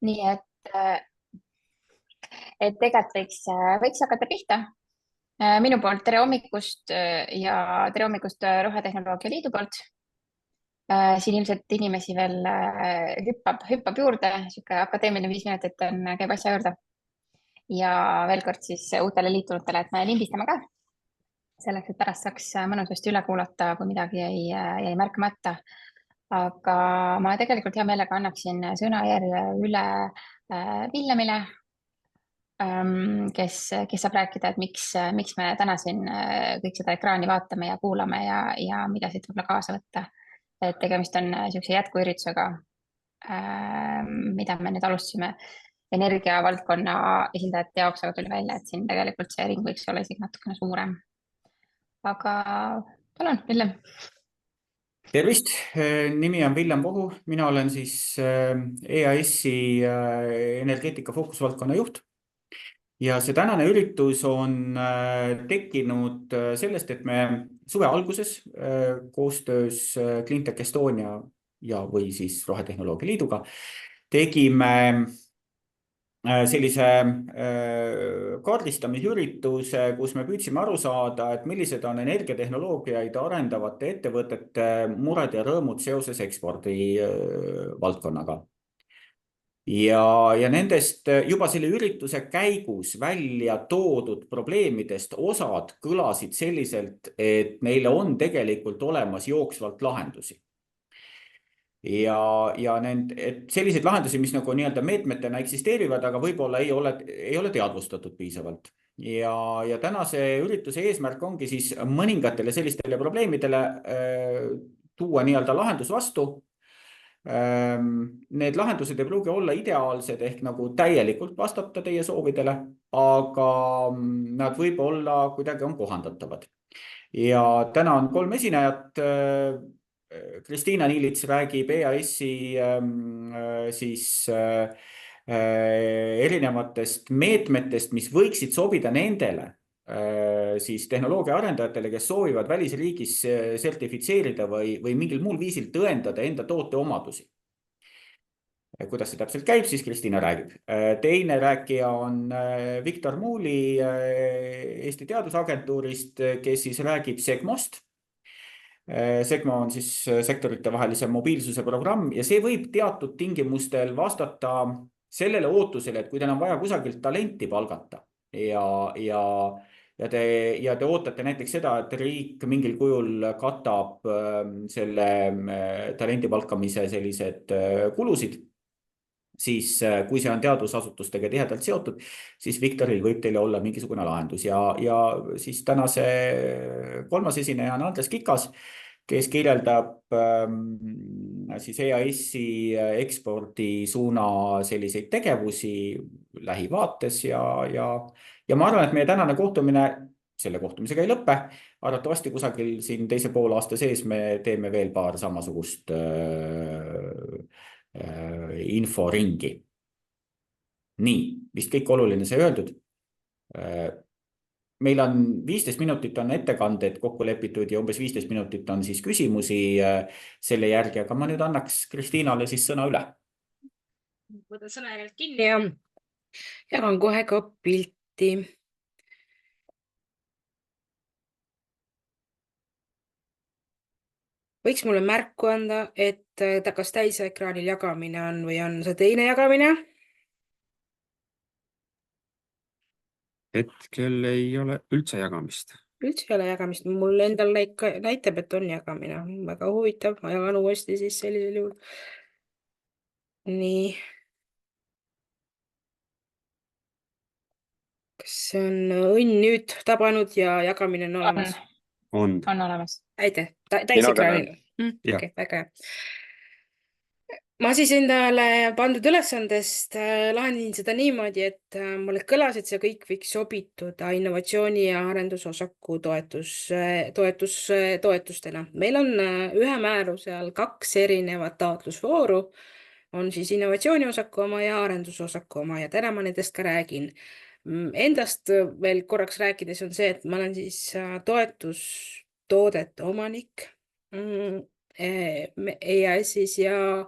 nii et tegelikult võiks hakata pihta. Minu poolt tere hommikust ja tere hommikust Rohetehnoloogia Liidu poolt. Siin ilmselt inimesi veel hüppab juurde, sihuke akadeemiline 5 minutit käib asja juurde. Ja veel kord siis uutele liitunutele, et me lindistame ka selleks, et pärast saaks mõnusasti üle kuulata, kui midagi jäi märkamata. Aga ma tegelikult hea meelega annaksin sõnajärje üle Villemile, kes saab rääkida, et miks me täna siin kõik seda ekraani vaatame ja kuulame ja mida siit võib-olla kaasa võtta. Et tegemist on niisuguse jätkuüritusega, mida me nüüd alustasime energiavaldkonna esindajate jaoks, aga tuli välja, et siin tegelikult see ring võiks olla isegi natukene suurem. Aga palun, Villem. Tervist, nimi on Villem Pohu, mina olen siis EAS-i energeetika fookusvaldkonna juht. Ja see tänane üritus on tekkinud sellest, et me suve alguses koostöös Cleantech Estonia või siis Rohetehnoloogia Liiduga tegime sellise kaardistamisürituse, kus me püüdsime aru saada, et millised on energiatehnoloogiaid arendavate ettevõtete mured ja rõõmud seoses ekspordi valdkonnaga. Ja nendest juba selle ürituse käigus välja toodud probleemidest osad kõlasid selliselt, et neile on tegelikult olemas jooksvalt lahendusi. Ja selliseid lahendusi, mis nagu nii-öelda meetmetena eksisteerivad, aga võib-olla ei ole teadvustatud piisavalt. Ja tänase ürituse eesmärk ongi siis mõningatele sellistele probleemidele tuua nii-öelda lahendus vastu. Need lahendused ei pruugi olla ideaalsed ehk nagu täielikult vastata teie soovidele, aga nad võib-olla kuidagi on kohandatavad. Ja täna on 3 esinejat. Kristiina Niilits räägib EAS-i siis erinevatest meetmetest, mis võiksid sobida nendele siis tehnoloogia arendajatele, kes soovivad välisriigis sertifitseerida või mingil muul viisil tõendada enda toote omadusi. Kuidas see täpselt käib, siis Kristiina räägib. Teine rääkija on Viktor Muuli Eesti Teadusagentuurist, kes siis räägib Segmost. Segmo on siis sektorite vahelise mobiilsuse programm ja see võib teatud tingimustel vastata sellele ootusele, et kui teil on vaja kusagilt talenti palgata ja te ootate näiteks seda, et riik mingil kujul katab selle talendi palkamise sellised kulusid, siis kui see on teadusasutustega tihedalt seotud, siis Viktoril võib teile olla mingisugune lahendus. Ja siis tänase 3. esineja on Andres Kikas, kes kirjeldab siis EAS-i ekspordisuuna selliseid tegevusi lähivaates ja ma arvan, et meie tänane kohtumine selle kohtumisega ei lõppe. Arvatavasti kusagil siin teise poolaasta sees me teeme veel paar samasugust inforingi. Nii, vist kõik oluline sai öeldud. Meil on 15 minutit on ettekanded kokku lepitud ja umbes 15 minutit on siis küsimusi selle järgi, aga ma nüüd annaks Kristiinale siis sõna üle. Võtan sõna järjelt kinni ja jagan kohe ka pilti. Võiks mulle märku anda, et ta kas täisekraanil jagamine on või on see teine jagamine? Hetkel ei ole üldse jagamist. Üldse ei ole jagamist. Mul endal näitab, et on jagamine. Väga huvitav. Ma jagan uuesti siis sellisel juhul. Nii. Kas see on õnn nüüd tabanud ja jagamine on olemas? On olemas. Aitäh. Täisekraanil. Okay, väga hea. Ma siis endale pandud ülesandest lahendin seda niimoodi, et mulle kõlas, et see kõik võiks sobituda innovatsiooni ja arendusosaku toetustena. Meil on ühe määruse all 2 erinevat taotlusvooru, on siis innovatsiooniosaku oma ja arendusosaku oma ja täna ma nendest ka räägin. Endast veel korraks rääkides on see, et ma olen siis toetustoodete omanik EAS-is ja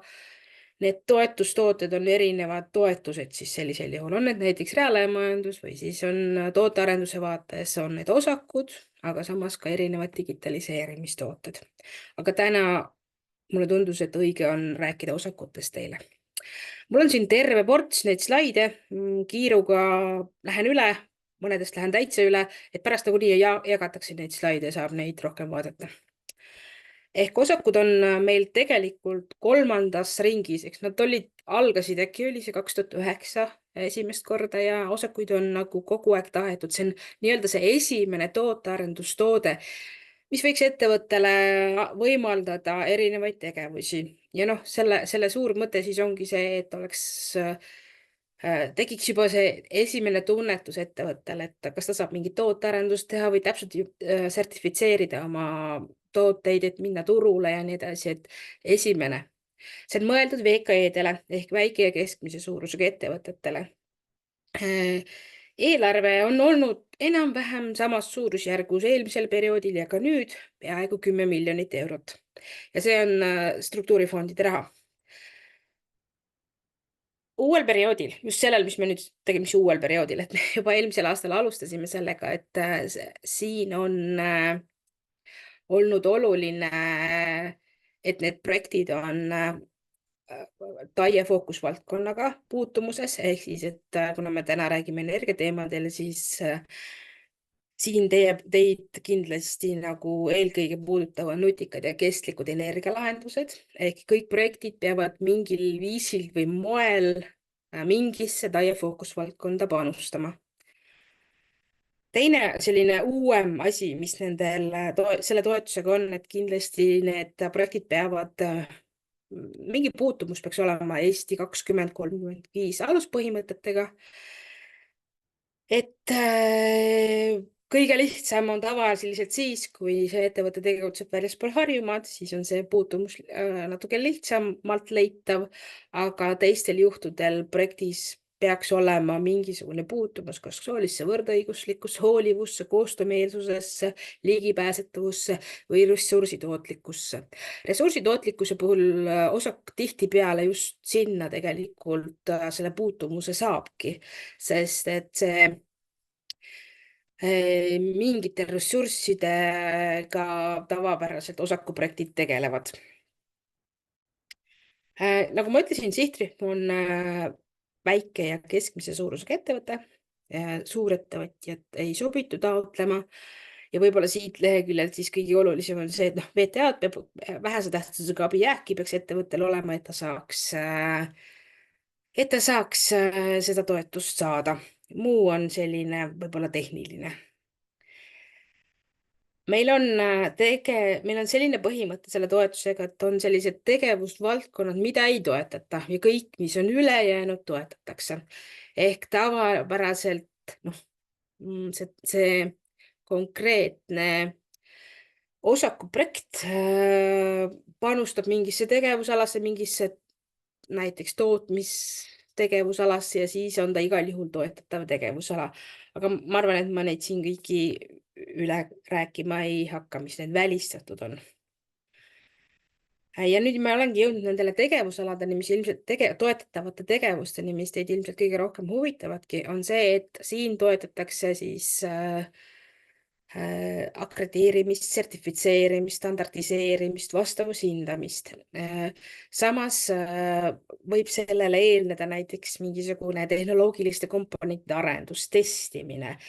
Need toetustooted on erinevad toetused siis sellisel juhul, on need näiteks reaalajamajandus või siis on tootearenduse vaates on need osakud, aga samas ka erinevad digitaliseerimistooted. Aga täna mulle tundus, et õige on rääkida osakutest teile. Mul on siin terve ports neid slaide, kiiruga lähen üle, mõnedest lähen täitsa üle, et pärast nagunii jagatakse neid slaide, saab neid rohkem vaadata. Ehk osakud on meil tegelikult 3. ringis, eks nad algasid, äkki oli see 2009 esimest korda ja osakuid on nagu kogu aeg tahetud. See on nii-öelda see esimene tootearendustoode, mis võiks ettevõttele võimaldada erinevaid tegevusi. Ja selle suur mõte siis ongi see, et tekiks juba see esimene tunnetus ettevõttele, et kas ta saab mingit tootearendust teha või täpselt sertifitseerida oma tooteid, et minna turule ja nii edasi, et esimene. See on mõeldud VKE-dele ehk väike ja keskmise suurusega ettevõtetele. Eelarve on olnud enam-vähem samas suurusjärgus eelmisel perioodil ja ka nüüd peaaegu 10 miljonit eurot. Ja see on struktuurifondide raha. Uuel perioodil, just sellel, mis me nüüd tegime uuel perioodil, et me juba eelmisel aastal alustasime sellega, et siin on olnud oluline, et need projektid on TAIE fookusvaldkonnaga puutumuses, ehk siis, et kuna me täna räägime energiateemadel, siis siin teid kindlasti nagu eelkõige puudutavad nutikad ja kestlikud energialahendused, ehk kõik projektid peavad mingil viisil või moel mingisse TAIE fookusvaldkonda panustama. Teine selline uuem asi, mis selle toetusega on, et kindlasti need projektid peavad, mingi puutumus peaks olema Eesti 2035 aluspõhimõtetega. Et kõige lihtsam on tavaliselt siis, kui see ettevõte tegutseb väljaspool Harjumaad, siis on see puutumus natuke lihtsamalt leitav, aga teistel juhtudel projektis peaks olema mingisugune puutumus, kas soolisse võrdõiguslikkusse, hoolivusse, koostöömeelsusesse, ligipääsetavusse või ressursitootlikkusse. Ressursitootlikkuse puhul osak tihtipeale just sinna tegelikult selle puutumuse saabki, sest et see mingite ressurssidega tavapäraselt osakuprojektid tegelevad. Nagu ma ütlesin, sihtrühm on väike ja keskmise suurusega ettevõte, suurettevõtjad ei sobitu taotlema ja võib-olla siit leheküljelt siis kõige olulisem on see, et VTA-d peab vähese tähtsusega abi jääki peaks ettevõttel olema, et ta saaks seda toetust saada. Muu on selline võib-olla tehniline. Meil on selline põhimõte selle toetusega, et on sellised tegevusvaldkonnad, mida ei toetata ja kõik, mis on ülejäänud, toetatakse. Ehk tavapäraselt see konkreetne osakuprojekt panustab mingisse tegevusalasse, mingisse näiteks tootmistegevusalasse ja siis on ta igal juhul toetatav tegevusala. Aga ma arvan, et ma neid siin kõiki üle rääkima ei hakka, mis need välistatud on. Ja nüüd me olengi jõudnud nendele tegevusaladeni, mis ilmselt toetatavate tegevusteni, mis teid ilmselt kõige rohkem huvitavadki, on see, et siin toetatakse siis akrediteerimist, sertifitseerimist, standardiseerimist, vastavushindamist. Samas võib sellele eelneda näiteks mingisugune tehnoloogiliste komponentide arendus, testimine,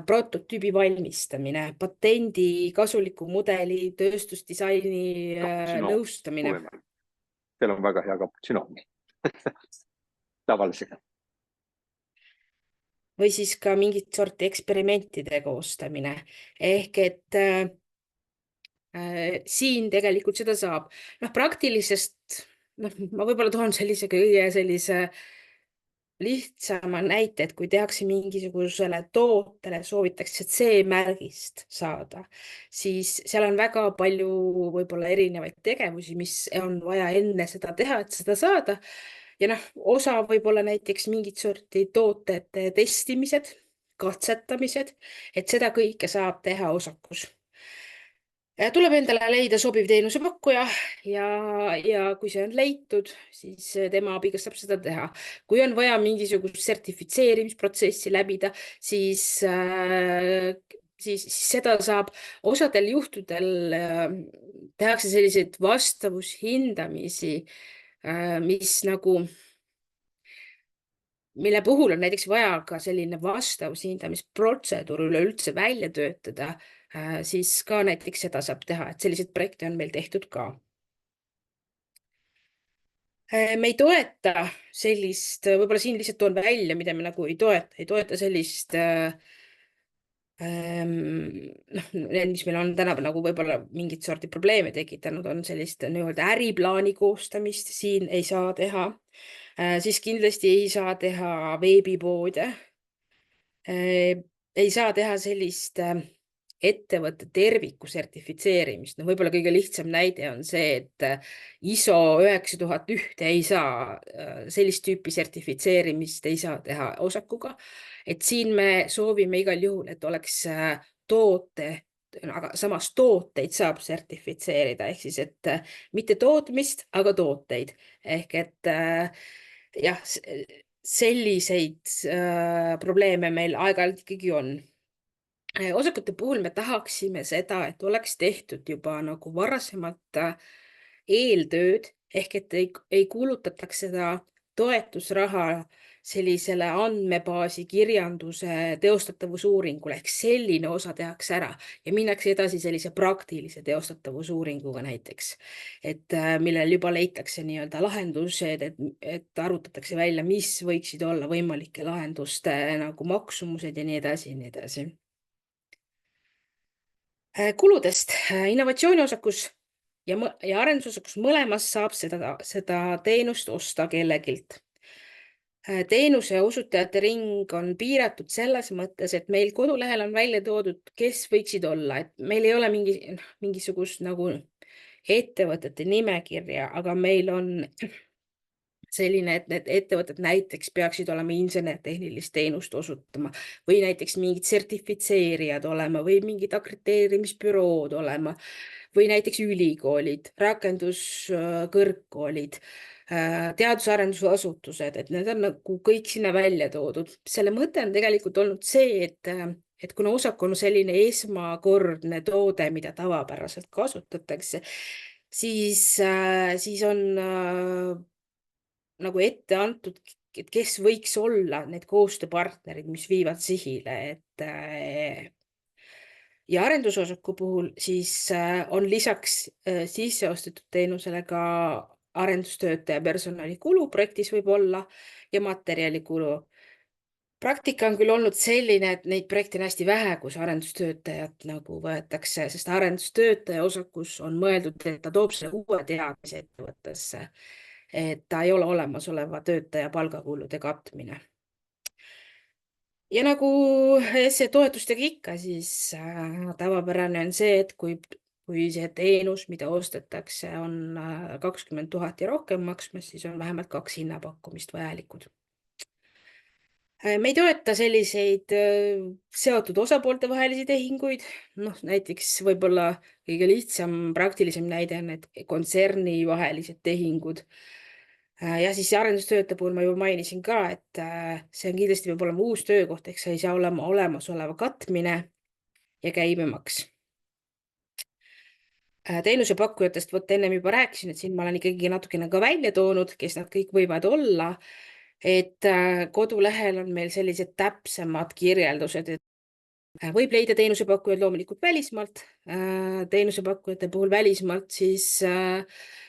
prototüübi valmistamine, patendi kasuliku mudeli, tööstusdisaini nõustamine. Teil on väga hea cappuccino. Tavalisega. Või siis ka mingit sorti eksperimentide koostamine. Ehk et siin tegelikult seda saab. Praktilisest, ma võib-olla toon sellise lihtsama näite, et kui tehakse mingisugusele tootele, soovitakse C-märgist saada, siis seal on väga palju võib-olla erinevaid tegevusi, mis on vaja enne seda teha, et seda saada. Ja osa võib-olla näiteks mingit sorti tootete testimised, katsetamised, et seda kõike saab teha osakus. Tuleb endale leida sobiv teenusepakkuja ja kui see on leitud, siis tema abiga saab seda teha. Kui on vaja mingisugust sertifitseerimisprotsessi läbida, siis seda saab osadel juhtudel tehakse selliseid vastavushindamisi, mis nagu mille puhul on näiteks vaja ka selline vastavushindamisprotseduur üleüldse välja töötada, siis ka näiteks seda saab teha, et selliseid projekte on meil tehtud ka. Me ei toeta sellist, võib-olla siin lihtsalt toon välja, mida me nagu ei toeta sellist, need, mis meil on tänapäeval nagu võib-olla mingit sorti probleeme tekitanud, on sellist nii-öelda äriplaani koostamist, siin ei saa teha. Siis kindlasti ei saa teha veebipoode. Ei saa teha sellist ettevõtte terviku sertifitseerimist. No võib-olla kõige lihtsam näide on see, et ISO 9001 ei saa, sellist tüüpi sertifitseerimist ei saa teha osakuga. Et siin me soovime igal juhul, et oleks toote, aga samas tooteid saab sertifitseerida, ehk siis, et mitte tootmist, aga tooteid. Ehk et jah, selliseid probleeme meil aeg-ajalt ikkagi on. Osakute puhul me tahaksime seda, et oleks tehtud juba nagu varasemalt eeltööd, ehk et ei kulutataks seda toetusraha sellisele andmebaasi kirjanduse teostatavusuuringule, ehk selline osa tehakse ära ja minnakse edasi sellise praktilise teostatavusuuringuga näiteks, et millel juba leitakse nii-öelda lahendused, et arvutatakse välja, mis võiksid olla võimalike lahenduste nagu maksumused ja nii edasi ja nii edasi. Kuludest innovatsiooniosakus ja arendusosakus mõlemas saab seda teenust osta kellegilt. Teenuse osutajate ring on piiratud selles mõttes, et meil kodulehel on välja toodud, kes võiksid olla, et meil ei ole mingisugust nagu ettevõtete nimekirja, aga meil on selline, et need ettevõtted näiteks peaksid olema insener-tehnilist teenust osutama või näiteks mingid sertifitseerijad olema või mingid akrediteerimisbürood olema või näiteks ülikoolid, rakenduskõrgkoolid, teadus-arendusasutused, et need on nagu kõik sinna välja toodud. Selle mõte on tegelikult olnud see, et kuna osak on selline esmakordne toode, mida tavapäraselt kasutatakse, siis on nagu ette antud, et kes võiks olla need koostööpartnerid, mis viivad sihile, et ja arendusosaku puhul siis on lisaks sisseostetud teenusele ka arendustöötaja personalikulu projektis võib olla ja materjalikulu. Praktika on küll olnud selline, et neid projekte on hästi vähe, kus arendustöötajat nagu võetakse, sest arendustöötaja osakus on mõeldud, et ta toob selle uue teadmise ettevõttesse, et ta ei ole olemasoleva töötaja palgakulude katmine. Ja nagu see toetustega ikka, siis tavapärane on see, et kui see teenus, mida ostetakse, on 20 000 ja rohkem maksmas, siis on vähemalt 2 hinnapakkumist vajalikud. Me ei toeta selliseid seotud osapoolte vahelisi tehinguid. Näiteks võib-olla kõige lihtsam praktilisem näide on need kontserni vahelised tehingud. Ja siis arendustöötaja puhul ma juba mainisin ka, et see on kindlasti võib olema uus töökoht, eks see ei saa olema olemasoleva katmine ja käibemaks. Teenusepakkujatest ennem juba rääkisin, et siin ma olen ikkagi natukene ka välja toonud, kes nad kõik võivad olla, et kodulehel on meil sellised täpsemad kirjeldused, et võib leida teenusepakkujaid loomulikult välismaalt, teenusepakkujate puhul välismaalt siis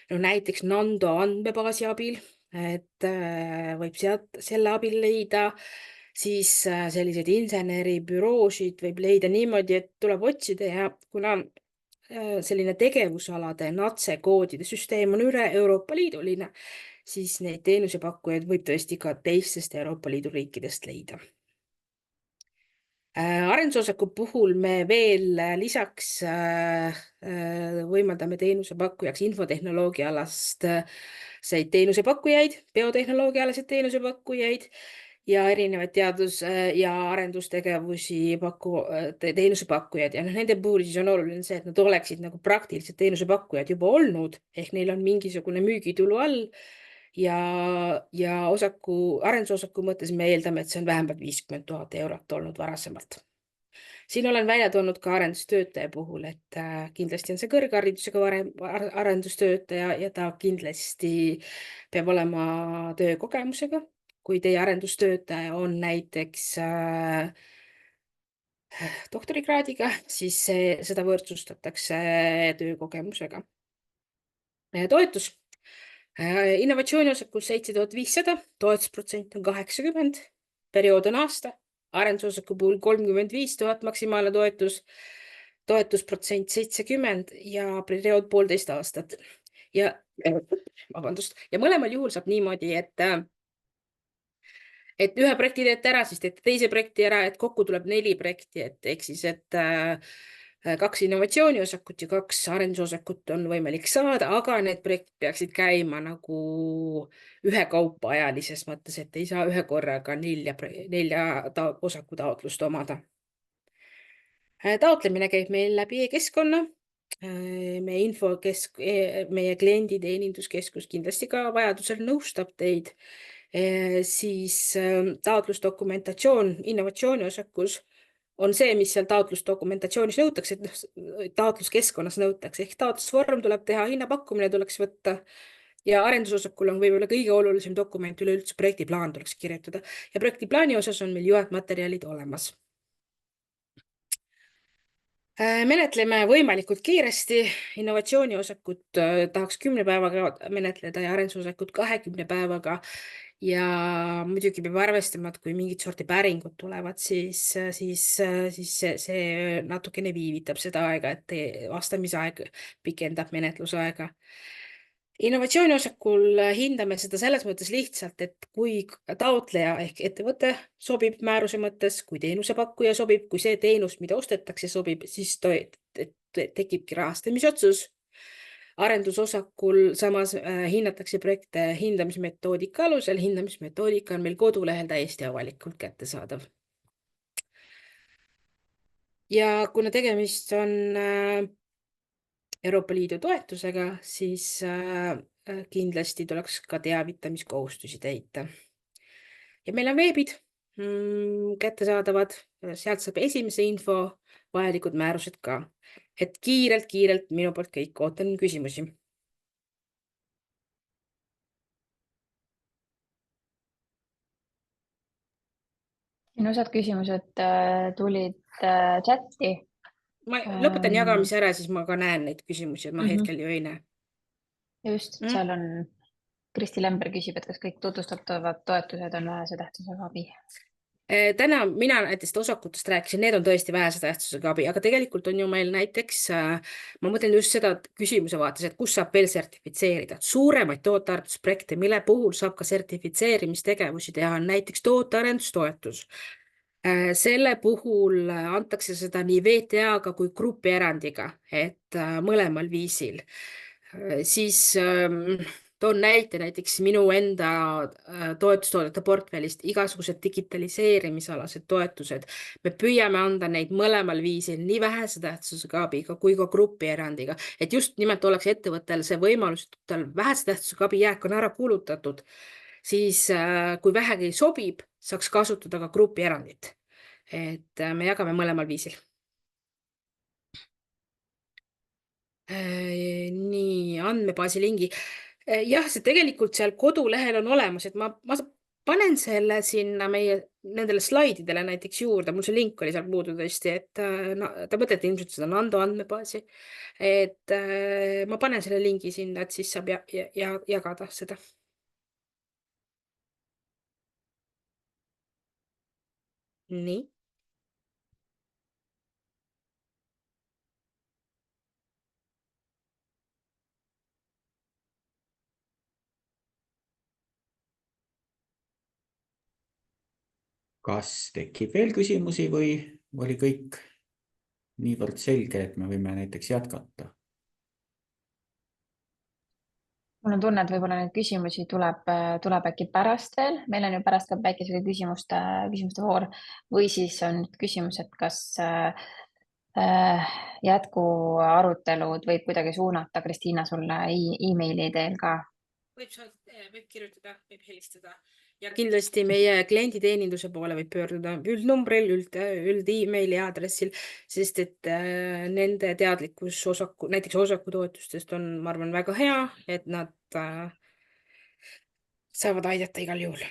näiteks Nando andmebaasi abil, et võib selle abil leida, siis selliseid inseneribüroosid võib leida niimoodi, et tuleb otsida ja kuna selline tegevusalade NATSE koodide süsteem on üle Euroopa Liiduline, siis neid teenusepakkujaid võib tõesti ka teistest Euroopa Liidu riikidest leida. Arendusosaku puhul me veel lisaks võimaldame teenusepakkujaks infotehnoloogiaalast teenusepakkujaid, biotehnoloogiaalaseid teenusepakkujaid ja erinevaid teadus- ja arendustegevusi teenusepakkujad ja nende puhul siis on oluline see, et nad oleksid nagu praktiliselt teenusepakkujad juba olnud, ehk neil on mingisugune müügitulu all ja arendusosaku mõttes me eeldame, et see on vähemalt 50 000 eurot olnud varasemalt. Siin olen välja toonud ka arendustöötaja puhul, et kindlasti on see kõrgharidusega arendustöötaja ja ta kindlasti peab olema töökogemusega. Kui teie arendustöötaja on näiteks doktorikraadiga, siis seda võrdsustatakse töökogemusega. Toetus. Innovatsiooniosakul 7500, toetusprotsent on 80, periood on aasta, arendusosaku puhul 35 000 maksimaalne toetusprotsent 70 ja periood 1,5 aastat. Ja mõlemal juhul saab niimoodi, et ühe projekti teete ära, siis teete teise projekti ära, et kokku tuleb 4 projekti, ehk siis, et 2 innovatsiooniosakut ja 2 arendusosakut on võimalik saada, aga need projektid peaksid käima nagu ühekaupa ajalises mõttes, et ei saa ühe korraga 4 osaku taotlust omada. Taotlemine käib meil läbi e-keskkonna. Meie klienditeeninduskeskus kindlasti ka vajadusel nõustab teid. Siis taotlusdokumentatsioon innovatsiooniosakus on see, mis seal taotlusdokumentatsioonis nõutakse, et taotluskeskkonnas nõutakse, ehk taotlusvorm tuleb teha, hinnapakkumine tuleks võtta ja arendusosakul on võib-olla kõige olulisem dokument üleüldse, projektiplaan tuleks kirjutada ja projektiplaani osas on meil juhendmaterjalid olemas. Menetleme võimalikult kiiresti, innovatsiooniosakut tahaks 10 päevaga menetleda ja arendusosakut 20 päevaga ja muidugi peab arvestama, et kui mingit sorti päringud tulevad, siis see natukene viivitab seda aega, et vastamisaeg pikendab menetlusaega. Innovatsiooniosakul hindame seda selles mõttes lihtsalt, et kui taotleja ehk ettevõte sobib määruse mõttes, kui teenusepakkuja sobib, kui see teenus, mida ostetakse, sobib, siis tekibki rahastamisotsus. Arendusosakul samas hinnatakse projekte hindamismetoodika alusel. Hindamismetoodika on meil kodulehel täiesti avalikult kättesaadav. Ja kuna tegemist on Euroopa Liidu toetusega, siis kindlasti tuleks ka teavitamiskohustusi täita. Ja meil on veebid kättesaadavad, sealt saab esimese info, vajalikud määrused ka. Et kiirelt minu poolt kõik, ootan küsimusi. Siin osad küsimused tulid chatti. Ma lõpetan jagamise ära, siis ma ka näen neid küsimusi, et ma hetkel ju ei näe. Just, seal on Kristi Lember küsib, et kas kõik tutvustatavad toetused on vähese tähtsusega abi. Täna mina näiteks osakutest rääkisin, need on tõesti vähese tähtsusega abi, aga tegelikult on ju meil näiteks, ma mõtlen just seda küsimuse vaates, et kus saab veel sertifitseerida. Suuremaid tootearendusprojekte, mille puhul saab ka sertifitseerimistegevusi teha, on näiteks tootearendustoetus. Selle puhul antakse seda nii VTA-ga kui grupierandiga, et mõlemal viisil. Siis toon näite näiteks minu enda toetustoodete portfellist, igasugused digitaliseerimisalased toetused. Me püüame anda neid mõlemal viisil nii vähese tähtsusega abiga kui ka grupierandiga, et just nimelt oleks ettevõttel see võimalus, et tal vähese tähtsusega abi jääk on ära kuulutatud, siis kui vähegi sobib, saaks kasutada ka grupierandit. Et me jagame mõlemal viisil. Nii, andmebaasi lingi. Jah, see tegelikult seal kodulehel on olemas, et ma panen selle sinna nendele slaididele näiteks juurde. Mul see link oli seal puudu tõesti, et ta mõtlete ilmselt seda Nando andmebaasi. Et ma panen selle lingi sinna, et siis saab jagada seda. Nii. Kas tekib veel küsimusi või oli kõik niivõrd selge, et me võime näiteks jätkata? Mul on tunne, et võib-olla neid küsimusi tuleb äkki pärast veel. Meil on ju pärast ka väike küsimuste voor või siis on küsimus, et kas jätkuarutelud võib kuidagi suunata Kristiina sulle e-maili teel ka. Võib kirjutada, võib helistada ja kindlasti meie klienditeeninduse poole võib pöörduda üldnumbril, üld-e-maili aadressil, sest et nende teadlikkus näiteks osakutoetustest on, ma arvan, väga hea, et nad saavad aidata igal juhul.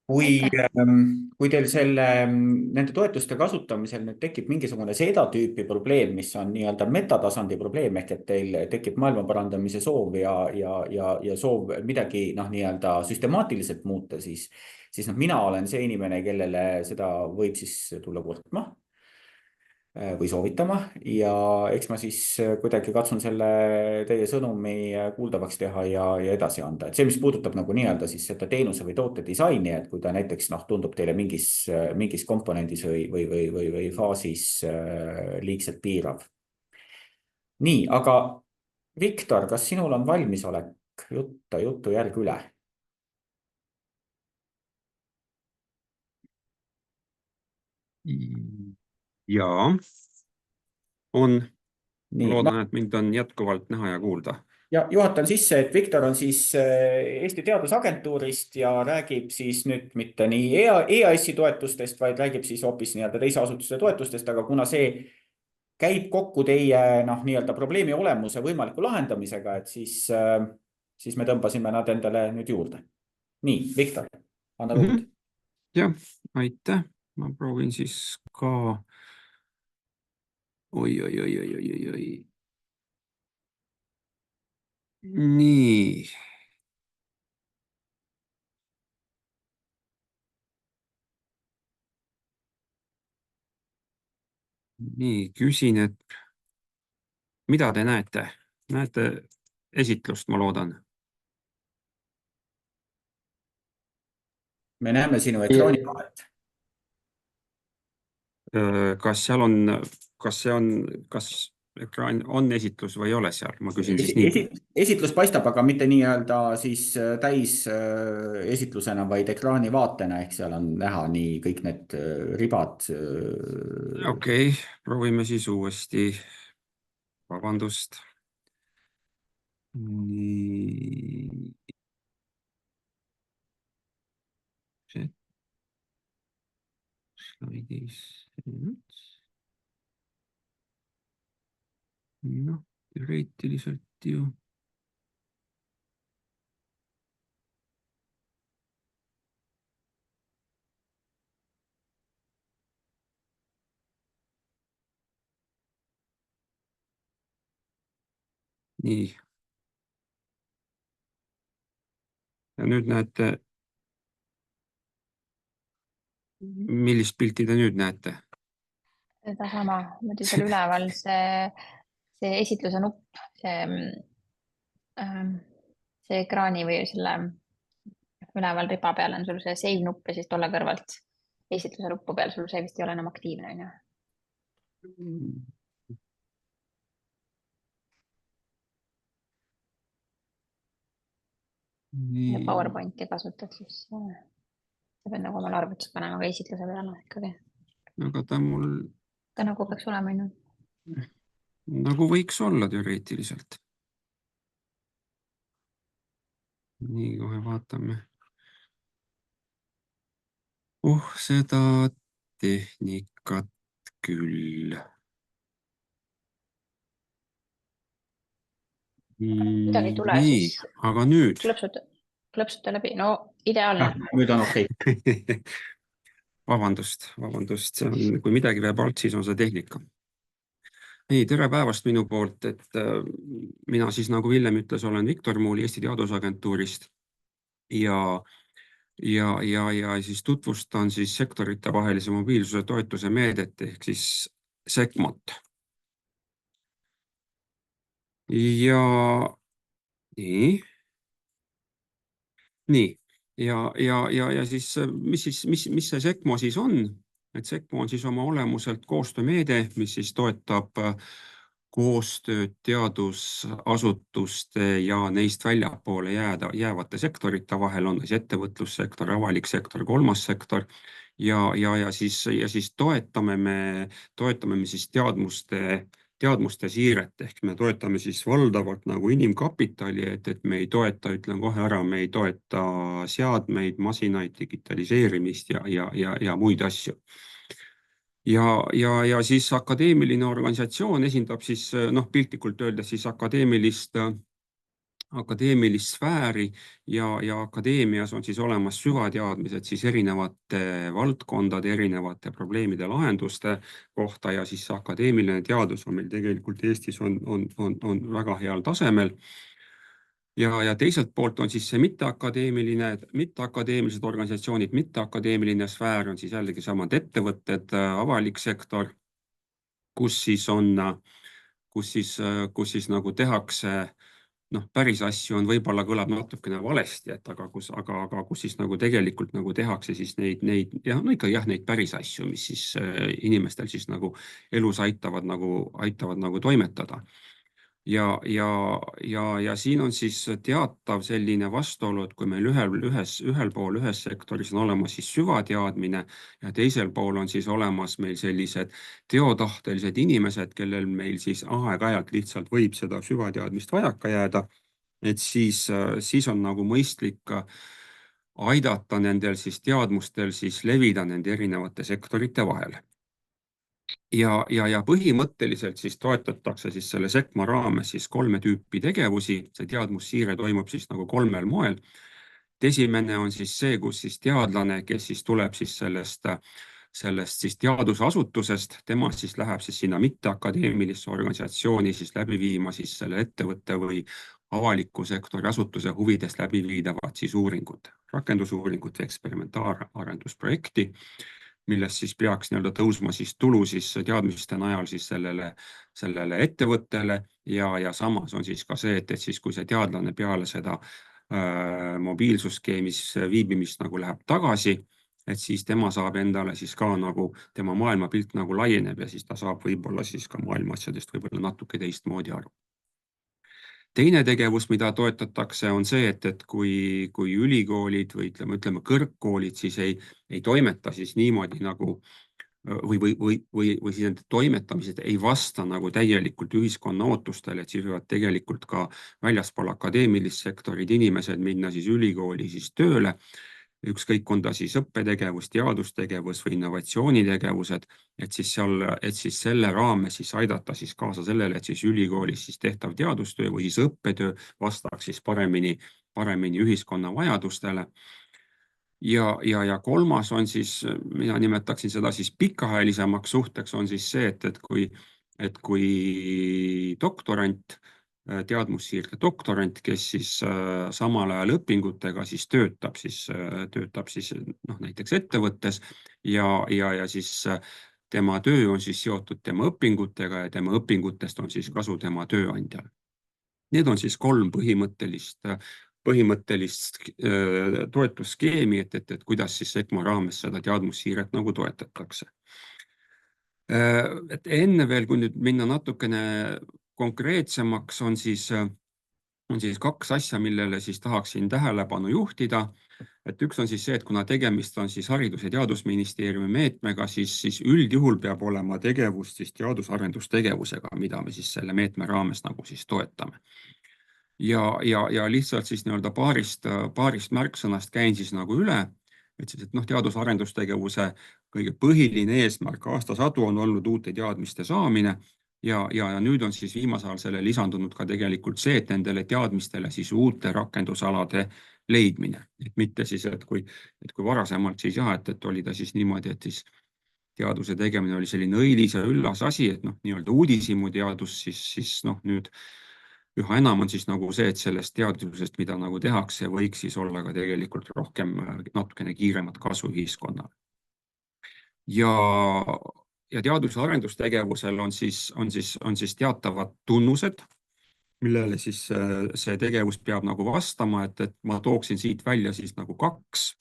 Kui teil nende toetuste kasutamisel nüüd tekib mingisugune seda tüüpi probleem, mis on nii-öelda metatasandi probleem, ehk et teil tekib maailma parandamise soov ja soov midagi nii-öelda süstemaatiliselt muuta, siis mina olen see inimene, kellele seda võib siis tulla kurtma või soovitama ja eks ma siis kuidagi katsun selle teie sõnumi kuuldavaks teha ja edasi anda. Et see, mis puudutab nagu nii-öelda siis seda teenuse või toote disaini, et kui ta näiteks tundub teile mingis komponendis või faasis liigselt piirav. Nii, aga Viktor, kas sinul on valmisolek juttu järg üle? Jaa, on. Ma loodan, et mind on jätkuvalt näha ja kuulda. Ja juhatan sisse, et Viktor on siis Eesti Teadusagentuurist ja räägib siis nüüd mitte nii EAS-i toetustest, vaid räägib siis hoopis nii-öelda teise asutuse toetustest, aga kuna see käib kokku teie nii-öelda probleemi olemuse võimaliku lahendamisega, et siis me tõmbasime nad endale nüüd juurde. Nii, Viktor, anna luud. Jah, aitäh. Ma proovin siis ka... Oi. Nii. Nii, küsin, et mida te näete? Näete esitlust, ma loodan. Me näeme sinu ekraani vahet. Kas ekraan on esitlus või ei ole seal? Ma küsin siis nii. Esitlus paistab, aga mitte nii-öelda siis täis esitlusena, vaid ekraani vaatena, ehk seal on näha nii kõik need ribad. Okei, proovime siis uuesti. Vabandust. Nii. Slaidis. Teoreetiliselt ju. Nii. Ja nüüd näete, millist pilti te nüüd näete? Seda sama, muidu seal üleval see esitluse nupp, see ekraani või selle üleval riba peal on sul see save nupp ja siis tolle kõrvalt esitluse nuppu peal sul see vist ei ole enam aktiivne. Ja PowerPointi kasutad, siis sa pead nagu omal arvutis panema ka esitluse peale ikkagi. Aga ta mul... Ta nagu peaks olema. Nagu võiks olla teoreetiliselt. Nii, kohe vaatame. Seda tehnikat küll. Midagi ei tule, nii, siis aga nüüd. Klõpsuta läbi. No, ideaalne. Nüüd on okei. Vabandust. Kui midagi veab alt, siis on see tehnika. Nii, tere päevast minu poolt, et mina siis, nagu Villem ütles, olen Viktor Muul Eesti Teadusagentuurist ja siis tutvustan siis sektorite vahelise mobiilsuse toetuse meedet ehk siis SECMOT. Ja nii. Ja siis, mis see SECMO siis on? Et SECMO on siis oma olemuselt koostöömeede, mis siis toetab koostööd teadusasutuste ja neist väljapoole jäävate sektorite vahel, on siis ettevõtlussektor, avalik sektor, kolmas sektor ja siis toetame me siis teadmuste siiret ehk me toetame siis valdavalt nagu inimkapitali, et me ei toeta, ütlen kohe ära, me ei toeta seadmeid, masinaid, digitaliseerimist ja muid asju. Ja siis akadeemiline organisatsioon esindab siis piltlikult öeldes siis akadeemilist sfääri ja akadeemias on siis olemas süvateadmised siis erinevate valdkondade, erinevate probleemide lahenduste kohta ja siis akadeemiline teadus on meil tegelikult Eestis on väga heal tasemel. Ja teiselt poolt on siis see mitteakadeemilised organisatsioonid, mitteakadeemiline sfäär on siis jällegi samad ettevõtted, avalik sektor, kus siis nagu tehakse päris asju on võib-olla kõlab natukene valesti, aga kus siis nagu tegelikult nagu tehakse siis neid päris asju, mis siis inimestel siis nagu elus aitavad nagu toimetada. Ja siin on siis teatav selline vastuolu, et kui meil ühel pool ühes sektoris on olemas siis süvateadmine ja teisel pool on siis olemas meil sellised teotahtelised inimesed, kellel meil siis aeg-ajalt lihtsalt võib seda süvateadmist vajaka jääda, et siis on nagu mõistlik aidata nendel siis teadmustel siis levida nende erinevate sektorite vahel. Ja põhimõtteliselt siis toetatakse siis selle SECMA raames siis 3 tüüpi tegevusi. See teadmussiire toimub siis nagu 3 moel. Esimene on siis see, kus siis teadlane, kes siis tuleb siis sellest siis teadusasutusest, tema siis läheb siis sinna mitteakadeemilisse organisatsiooni siis läbi viima siis selle ettevõtte või avaliku sektori asutuse huvides läbi viidavat siis uuringut, rakendusuuringut või eksperimentaalarendusprojekti, millest siis peaks tõusma siis tulu siis teadmiste najal siis sellele ettevõttele ja samas on siis ka see, et siis kui see teadlane peale seda mobiilsusskeemis viibimist nagu läheb tagasi, et siis tema saab endale siis ka nagu tema maailmapilt nagu laieneb ja siis ta saab võib-olla siis ka maailma asjadest võib-olla natuke teistmoodi aru. Teine tegevus, mida toetatakse, on see, et kui ülikoolid või ütleme kõrgkoolid siis ei toimeta siis niimoodi nagu või siis need toimetamised ei vasta nagu täielikult ühiskonna ootustele, et siis võivad tegelikult ka väljaspool akadeemilist sektorit inimesed minna siis ülikooli siis tööle. Ükskõik on ta siis õppetegevus, teadustegevus või innovatsioonitegevused, et siis selle raames siis aidata siis kaasa sellele, et siis ülikoolis siis tehtav teadustöö või siis õppetöö vastaks siis paremini ühiskonna vajadustele. Ja kolmas on siis, mina nimetaksin seda siis pikaajalisemaks suhteks, on siis see, et kui doktorant, teadmussiirde doktorant, kes siis samal ajal õpingutega siis töötab näiteks ettevõttes ja siis tema töö on siis seotud tema õpingutega ja tema õpingutest on siis kasu tema tööandjal. Need on siis 3 põhimõttelist toetusskeemi, et kuidas siis SECMA raames seda teadmussiiret nagu toetatakse. Et enne veel, kui nüüd minna natukene konkreetsemaks, on siis 2 asja, millele siis tahaksin tähelepanu juhtida. Et üks on siis see, et kuna tegemist on siis Haridus- ja Teadusministeeriumi meetmega, siis üldjuhul peab olema tegevust siis teadus-arendustegevusega, mida me siis selle meetme raames nagu siis toetame. Ja lihtsalt siis paarist märksõnast käin siis nagu üle, et siis, teadus-arendustegevuse kõige põhiline eesmärk aastasadu on olnud uute teadmiste saamine ja nüüd on siis viimasel ajal selle lisandunud ka tegelikult see, et nendele teadmistele siis uute rakendusalade leidmine. Et mitte siis, et kui varasemalt siis et oli ta siis niimoodi, et siis teaduse tegemine oli selline õilis ja üllas asi, et nii-öelda uudishimu teadus, siis nüüd üha enam on siis nagu see, et sellest teadusest, mida nagu tehakse, võiks siis olla ka tegelikult rohkem natukene kiiremat kasu ühiskonnale. Ja teadus- ja arendustegevusel on siis teatavad tunnused, millele siis see tegevus peab nagu vastama, et ma tooksin siit välja siis nagu 2.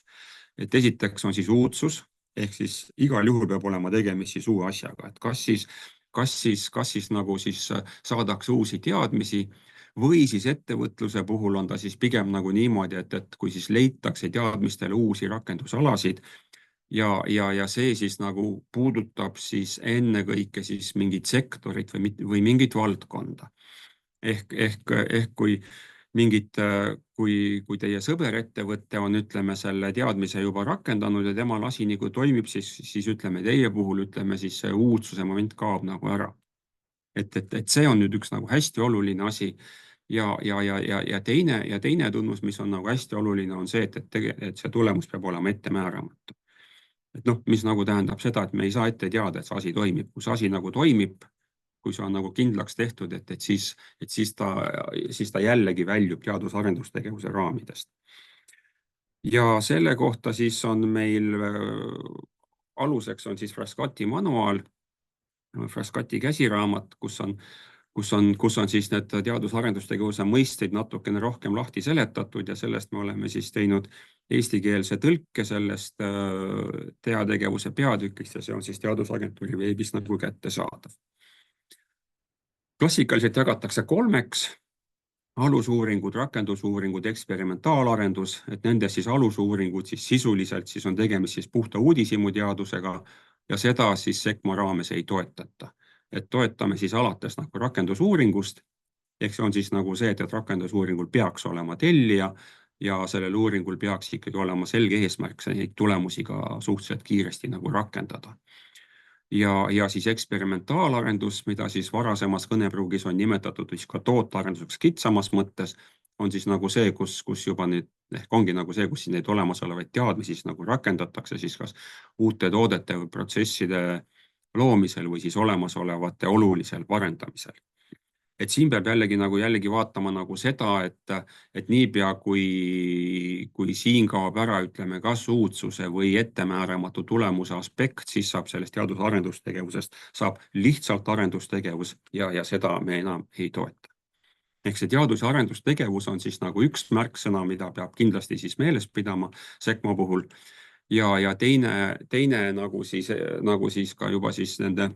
Et esiteks on siis uudsus, ehk siis igal juhul peab olema tegemist siis uue asjaga, et kas siis kas siis nagu siis saadakse uusi teadmisi või siis ettevõtluse puhul on ta siis pigem nagu niimoodi, et kui siis leitakse teadmistele uusi rakendusalasid ja see siis nagu puudutab siis ennekõike siis mingit sektorit või mingit valdkonda. Ehk kui kui teie sõberettevõte on, ütleme, selle teadmise juba rakendanud ja tema lasi nagu toimib, siis ütleme teie puhul, ütleme siis see uudsuse moment kaob nagu ära. Et see on nüüd üks nagu hästi oluline asi. Ja teine tunnus, mis on nagu hästi oluline, on see, et see tulemus peab olema ettemääramatu. Et noh, mis nagu tähendab seda, et me ei saa ette teada, et see asi toimib. Kui see asi nagu toimib, kui see on nagu kindlaks tehtud, et siis ta jällegi väljub teadus-arendustegevuse raamidest. Ja selle kohta siis on meil aluseks on siis Frascati manuaal, Frascati käsiraamat, kus on siis need teadus-arendustegevuse mõisteid natukene rohkem lahti seletatud ja sellest me oleme siis teinud eestikeelse tõlke sellest teategevuse peatükist ja see on siis Teadusagentuuri veebis nagu kättesaadav. Klassikaliselt jagatakse 3: alusuuringud, rakendusuuringud, eksperimentaalarendus, et nendes siis alusuuringud siis sisuliselt siis on tegemist siis puhta uudishimuteadusega ja seda siis SECMO raames ei toetata. Et toetame siis alates nagu rakendusuuringust, ehk see on siis nagu see, et rakendusuuringul peaks olema tellija ja sellel uuringul peaks ikkagi olema selge eesmärk neid tulemusi ka suhteliselt kiiresti nagu rakendada. Ja siis eksperimentaalarendus, mida siis varasemas kõnepruugis on nimetatud ka tootearenduseks kitsamas mõttes, on siis nagu see, kus juba nüüd ehk ongi nagu see, kus neid olemasolevaid teadmisi nagu rakendatakse siis kas uute toodete või protsesside loomisel või siis olemasolevate olulisel parendamisel. Et siin peab jällegi vaatama nagu seda, et niipea kui siin kaob ära, ütleme, kas uudsuse või ettemääramatu tulemuse aspekt, siis saab sellest teadus-arendustegevusest saab lihtsalt arendustegevus ja seda me enam ei toeta. Ehk see teadus- ja arendustegevus on siis nagu üks märksõna, mida peab kindlasti siis meeles pidama SECMO puhul. Ja teine nagu siis ka juba siis nende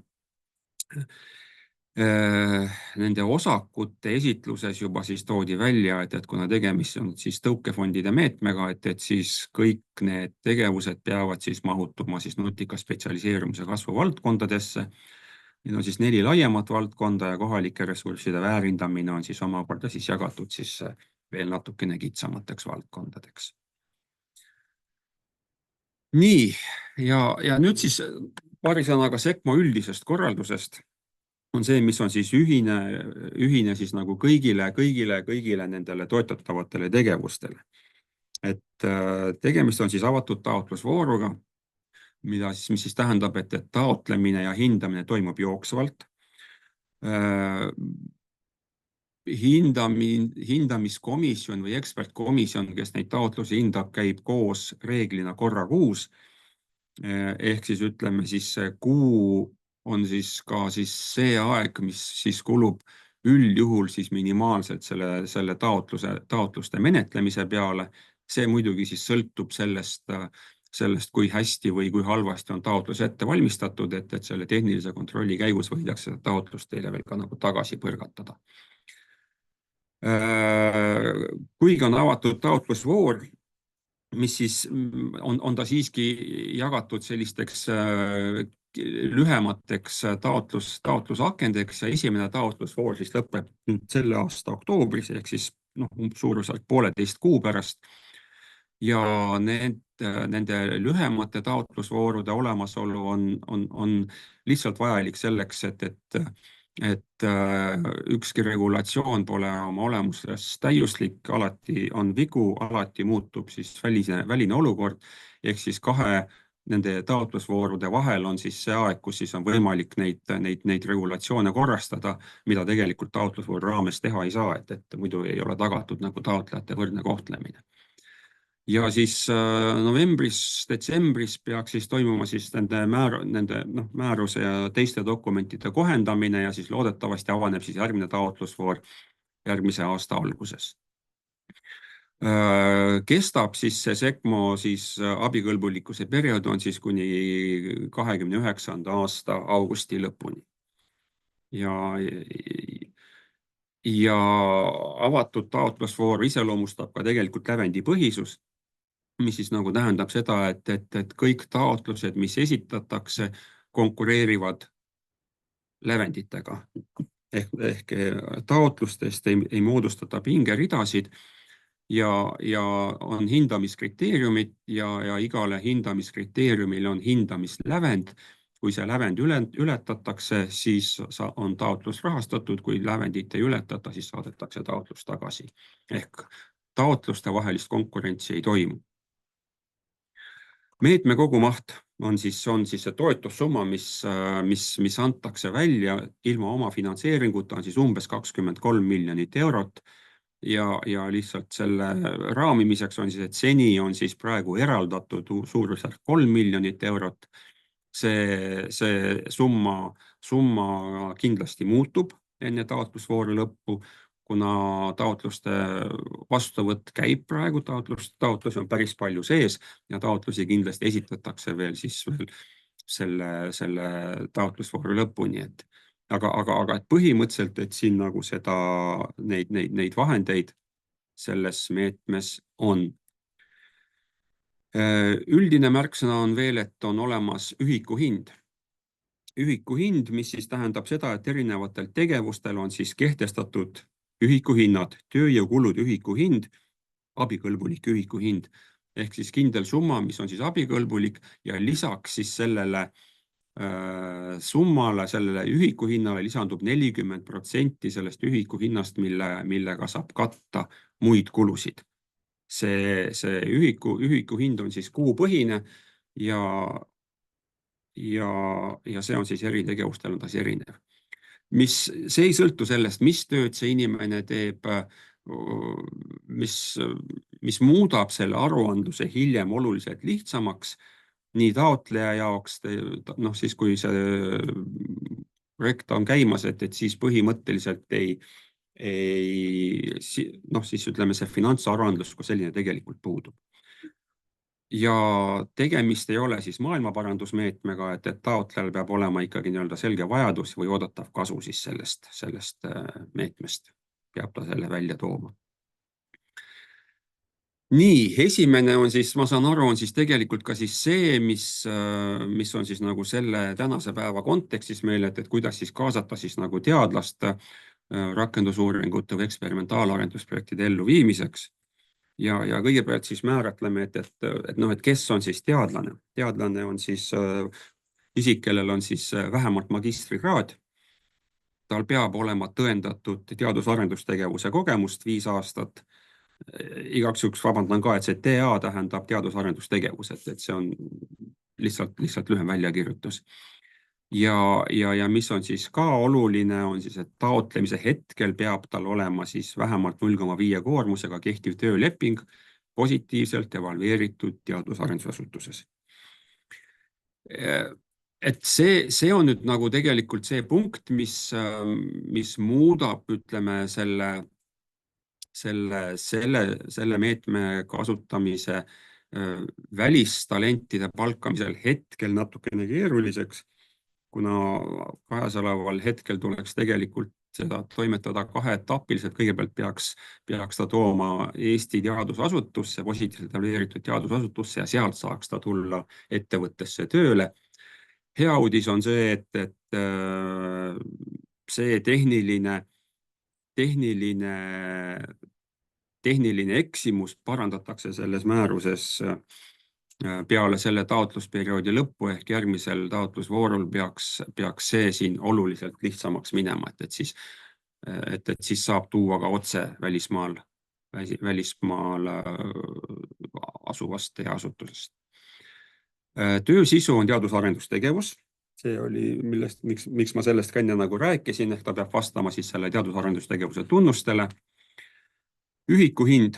osakute esitluses juba siis toodi välja, et kuna tegemist on siis tõukefondide meetmega, et siis kõik need tegevused peavad siis mahutuma siis nutika spetsialiseerumise kasvu valdkondadesse. Need on siis 4 laiemat valdkonda ja kohalike ressursside väärindamine on siis omakorda siis jagatud siis veel natukene kitsamateks valdkondadeks. Nii, ja nüüd siis paari sõnaga SECMO üldisest korraldusest on see, mis on siis ühine siis nagu kõigile nendele toetatavatele tegevustele. Et tegemist on siis avatud taotlusvooruga, mis siis tähendab, et taotlemine ja hindamine toimub jooksvalt. Hindamiskomisjon või ekspertkomisjon, kes neid taotlusi hindab, käib koos reeglina korra kuus. Ehk siis ütleme siis kuu on siis ka siis see aeg, mis siis kulub üldjuhul siis minimaalselt selle taotluste menetlemise peale. See muidugi siis sõltub sellest, kui hästi või kui halvasti on taotlus ette valmistatud, et selle tehnilise kontrolli käigus võidakse seda taotlust teile veel ka nagu tagasi põrgatada. Kuigi on avatud taotlusvoor, mis siis on ta siiski jagatud sellisteks lühemateks taotlusakendeks ja esimene taotlusvoor siis lõpeb selle aasta oktoobris, ehk siis suuruselt 1,5 kuu pärast. Ja nende lühemate taotlusvoorude olemasolu on lihtsalt vajalik selleks, et ükski regulatsioon pole oma olemuses täiuslik, alati on vigu, alati muutub siis väline olukord, ehk siis nende taotlusvoorude vahel on siis see aeg, kus siis on võimalik neid regulatsioone korrastada, mida tegelikult taotlusvooru raames teha ei saa, et muidu ei ole tagatud nagu taotlejate võrdne kohtlemine. Ja siis novembris-detsembris peaks siis toimuma siis nende määruse ja teiste dokumentide kohendamine ja siis loodetavasti avaneb siis järgmine taotlusvoor järgmise aasta alguses. Kestab siis see SECMO siis abikõlbulikkuse periood on siis kuni 2029. aasta augusti lõpuni. ja avatud taotlusvoor iseloomustab ka tegelikult lävendipõhisus, mis siis nagu tähendab seda, et kõik taotlused, mis esitatakse, konkureerivad lävenditega. Ehk taotlustest ei moodustata pingeridasid ja on hindamiskriteeriumid ja igale hindamiskriteeriumil on hindamislävend. Kui see lävend ületatakse, siis on taotlus rahastatud, kui lävendit ei ületata, siis saadetakse taotlus tagasi. Ehk taotluste vahelist konkurentsi ei toimu. Meetme kogumaht on siis see toetussumma, mis antakse välja ilma oma finantseeringuta, on siis umbes 23 miljonit eurot. Ja lihtsalt selle raamimiseks on siis, et seni on siis praegu eraldatud suurusjärk 3 miljonit eurot. See summa kindlasti muutub enne taotlusvooru lõppu, kuna taotluste vastuvõtt käib praegu, taotlusi on päris palju sees ja taotlusi kindlasti esitatakse veel selle taotlusvooru lõpuni. Aga et põhimõtteliselt, et siin nagu neid vahendeid selles meetmes on. Üldine märksõna on veel, et on olemas ühikuhind. Ühikuhind, mis siis tähendab seda, et erinevatel tegevustel on siis kehtestatud ühikuhinnad, tööjõukulud ühikuhind, abikõlbulik ühikuhind, ehk siis kindel summa, mis on siis abikõlbulik ja lisaks siis sellele summale, sellele ühikuhinnale lisandub 40% sellest ühikuhinnast, millega saab katta muid kulusid. See ühikuhind on siis kuupõhine ja see on siis eri tegevustel on ta siis erinev. See ei sõltu sellest, mis tööd see inimene teeb, mis muudab selle aruandluse hiljem oluliselt lihtsamaks, nii taotleja jaoks, siis kui see projekt on käimas, et siis põhimõtteliselt siis ütleme, see finantsaruandlus kui selline tegelikult puudub. Ja tegemist ei ole siis maailmaparandusmeetmega, et taotlejal peab olema ikkagi selge vajadus või oodatav kasu siis sellest meetmest, peab ta selle välja tooma. Nii, esimene on siis, ma saan aru, on siis tegelikult ka siis see, mis on siis nagu selle tänase päeva kontekstis meile, et kuidas siis kaasata siis nagu teadlast rakendusuuringute või eksperimentaalarendusprojektide elluviimiseks. Ja kõigepealt siis määratleme, et kes on siis teadlane. Teadlane on siis isik, kellel on siis vähemalt magistrikraad. Tal peab olema tõendatud teadus-arendustegevuse kogemust 5 aastat. Igaks juhuks vabandan ka, et see TA tähendab teadus-arendustegevus, et see on lihtsalt lühem väljakirjutus. Ja mis on siis ka oluline, on siis, et taotlemise hetkel peab tal olema siis vähemalt 0,5 koormusega kehtiv tööleping positiivselt evalveeritud teadus-arendusasutuses. Et see on nüüd nagu tegelikult see punkt, mis muudab, ütleme, selle meetme kasutamise välistalentide palkamisel hetkel natukene keeruliseks, kuna käesoleval hetkel tuleks tegelikult seda toimetada 2 etapiliselt. Kõigepealt peaks ta tooma Eesti teadusasutusse, positiivselt evalveeritud teadusasutusse ja sealt saaks ta tulla ettevõttesse tööle. Hea uudis on see, et see tehniline eksimus parandatakse selles määruses peale selle taotlusperioodi lõppu ehk järgmisel taotlusvoorul peaks see siin oluliselt lihtsamaks minema, et siis saab tuua ka otse välismaal asuvast asutusest. Töö sisu on teadus-arendustegevus. See oli, miks ma sellest ka enne nagu rääkisin, ehk ta peab vastama siis selle teadus-arendustegevuse tunnustele. Ühikuhind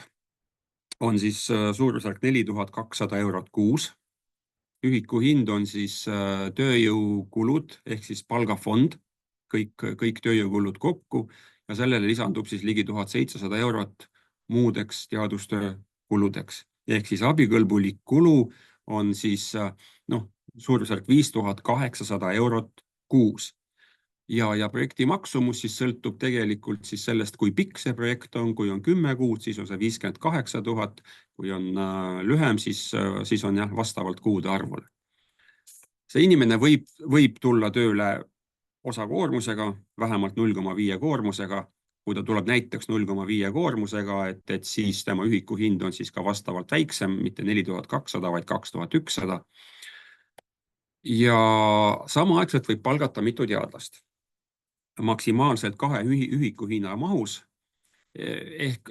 on siis suurusjärk 4200 eurot kuus. Ühikuhind on siis tööjõukulud ehk siis palgafond, kõik tööjõukulud kokku ja sellele lisandub siis ligi 1700 eurot muudeks teadustöö kuludeks. Ehk siis abikõlbulik kulu on siis suurusjärk 5800 eurot kuus. ja projekti maksumus siis sõltub tegelikult siis sellest, kui pikk see projekt on, kui on 10 kuud, siis on see 58 000, kui on lühem, siis on jah, vastavalt kuude arvule. See inimene võib tulla tööle osakoormusega, vähemalt 0,5 koormusega. Kui ta tuleb näiteks 0,5 koormusega, et siis tema ühiku hind on siis ka vastavalt väiksem, mitte 4200, vaid 2100. Ja samaaegselt võib palgata mitu teadlast. Maksimaalselt 2 ühiku hinna mahus. Ehk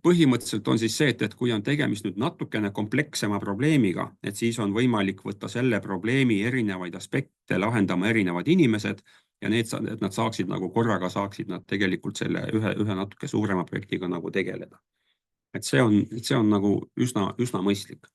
põhimõtteliselt on siis see, et kui on tegemist nüüd natukene komplekssema probleemiga, et siis on võimalik võtta selle probleemi erinevaid aspekte lahendama erinevad inimesed ja et nad saaksid nagu korraga saaksid nad tegelikult selle ühe natuke suurema projektiga nagu tegeleda. Et see on nagu üsna mõistlik.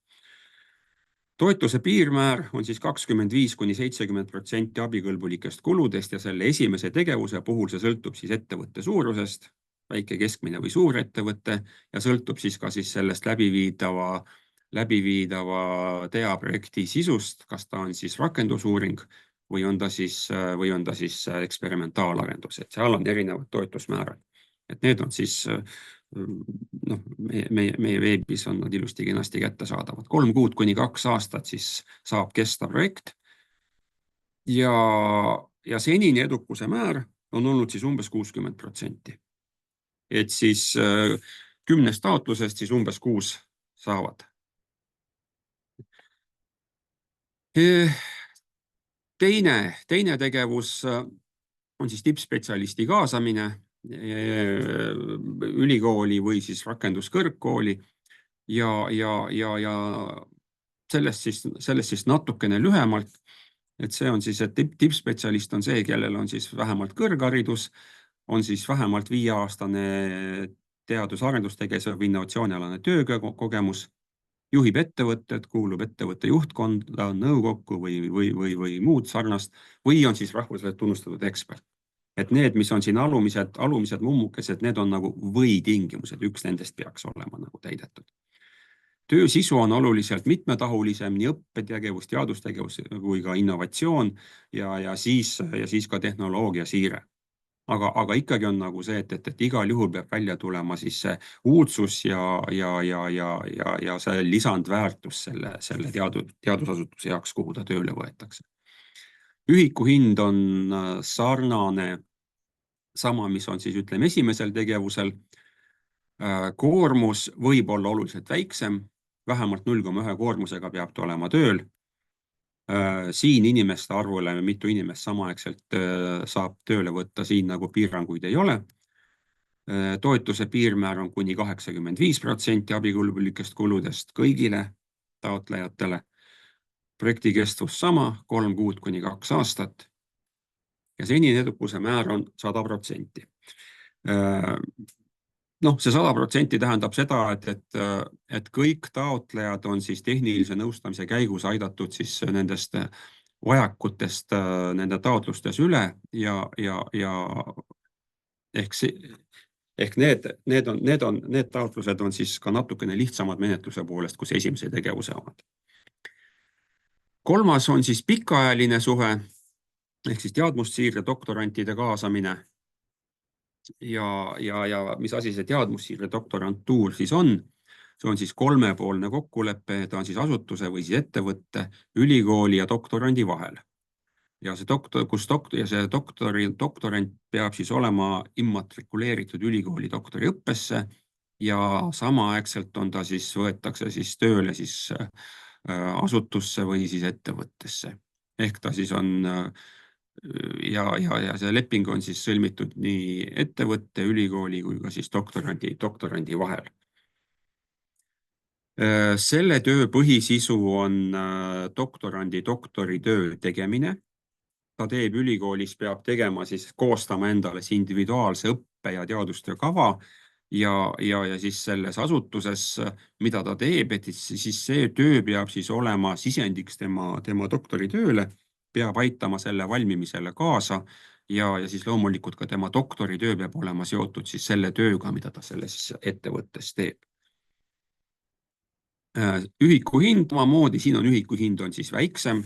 Toetuse piirmäär on siis 25–70% abikõlbulikest kuludest ja selle esimese tegevuse puhul see sõltub siis ettevõtte suurusest, väike, keskmine või suur ettevõte ja sõltub siis ka siis sellest läbiviidava teaprojekti sisust, kas ta on siis rakendusuuring või on ta siis eksperimentaalagendus, et seal on erinevad toetusmäärad. Et need on siis meie veebis on nad ilusti kenasti kättesaadavad. 3 kuud kuni 2 aastat siis saab kesta projekt. Ja senini edukuse määr on olnud siis umbes 60%. Et siis 10 taotlusest siis umbes 6 saavad. Teine tegevus on siis tippspetsialisti kaasamine ülikooli või siis rakenduskõrgkooli ja sellest siis natukene lühemalt, et see on siis, et tippspetsialist on see, kellel on siis vähemalt kõrgharidus, on siis vähemalt 5-aastane teadus-arendustegevuse või innovatsioonialane töökogemus, juhib ettevõtted, kuulub ettevõtte juhtkonda, nõukokku või muud sarnast või on siis rahvusvaheliselt tunnustatud ekspert. Et need, mis on siin alumised mummukesed, need on nagu või-tingimused, üks nendest peaks olema nagu täidetud. Töö sisu on oluliselt mitmetahulisem, nii õppetegevus, teadustegevus kui ka innovatsioon ja siis ka tehnoloogia siire. Aga ikkagi on nagu see, et igal juhul peab välja tulema siis see uudsus ja see lisandväärtus selle teadusasutuse jaoks, kuhu ta tööle võetakse. Ühiku hind on sarnane sama, mis on siis ütleme esimesel tegevusel. Koormus võib olla oluliselt väiksem, vähemalt 0,1 koormusega peab ta olema tööl. Siin inimeste arvule mitu inimest samaaegselt saab tööle võtta, siin nagu piiranguid ei ole. Toetuse piirmäär on kuni 85% abikõlbulikest kuludest kõigile taotlejatele. Projekti kestvus sama, 3 kuud kuni 2 aastat. Ja senine edukuse määr on 100%. See 100% tähendab seda, et kõik taotlejad on siis tehnilise nõustamise käigus aidatud siis nendest vajakutest nende taotlustes üle ja ehk need taotlused on siis ka natukene lihtsamad menetluse poolest, kus esimese tegevuse omad. Kolmas on siis pikaajaline suhe, ehk siis teadmussiirde doktorantide kaasamine. Ja mis asi see teadmussiirde doktorantuur siis on? See on siis 3-poolne kokkulepe, ta on siis asutuse või siis ettevõtte, ülikooli ja doktorandi vahel. Ja see doktorant peab siis olema immatrikuleeritud ülikooli doktoriõppesse ja samaaegselt on ta siis, võetakse siis tööle siis asutusse või siis ettevõttesse. Ehk ta siis on ja see leping on siis sõlmitud nii ettevõtte, ülikooli kui ka siis doktorandi vahel. Selle töö põhisisu on doktorandi doktoritöö tegemine. Ta teeb ülikoolis, peab tegema siis koostama endale individuaalse õppe- ja teadustöö kava ja siis selles asutuses, mida ta teeb, et siis see töö peab siis olema sisendiks tema doktoritööle, peab aitama selle valmimisele kaasa ja siis loomulikult ka tema doktoritöö peab olema seotud siis selle tööga, mida ta selles ettevõttes teeb. Ühiku hind omamoodi, siin on ühiku hind on siis väiksem,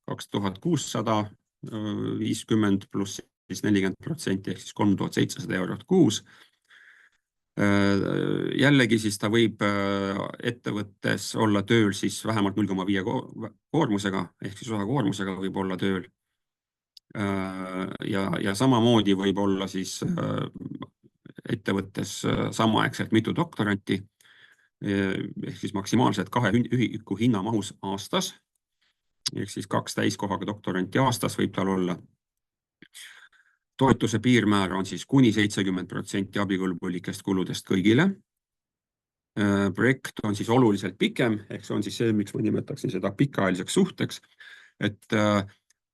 2600 50 pluss siis 40% ehk siis 3700 eurot kuus. Jällegi siis ta võib ettevõttes olla tööl siis vähemalt 0,5 koormusega ehk siis osakoormusega võib olla tööl. Ja samamoodi võib olla siis ettevõttes samaaegselt mitu doktoranti ehk siis maksimaalselt 2 ühiku hinnamahus aastas ehk siis 2 täiskohaga doktoranti aastas võib tal olla. Toetuse piirmäär on siis kuni 70% abikõlbulikest kuludest kõigile. Projekt on siis oluliselt pikem, ehk see on siis see, miks ma nimetaksin seda pikaajaliseks suhteks, et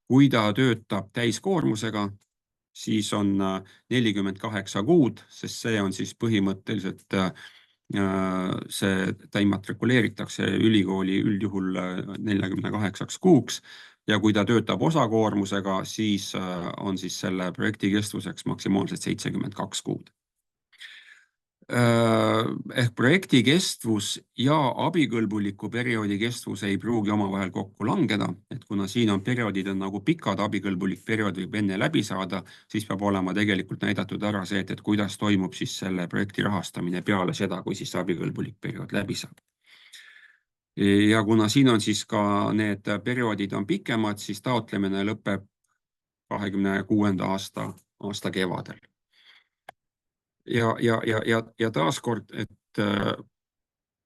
kui ta töötab täiskoormusega, siis on 48 kuud, sest see on siis põhimõtteliselt see ta immatrikuleeritakse ülikooli üldjuhul 48 kuuks ja kui ta töötab osakoormusega, siis on siis selle projekti kestvuseks maksimaalselt 72 kuud. Ehk projekti kestvus ja abikõlbuliku perioodi kestvus ei pruugi omavahel kokku langeda, et kuna siin on perioodid on nagu pikad, abikõlbulik periood võib enne läbi saada, siis peab olema tegelikult näidatud ära see, et kuidas toimub siis selle projekti rahastamine peale seda, kui siis abikõlbulik periood läbi saab. Ja kuna siin on siis ka need perioodid on pikemad, siis taotlemine lõpeb 2026. aasta kevadel. Ja taaskord, et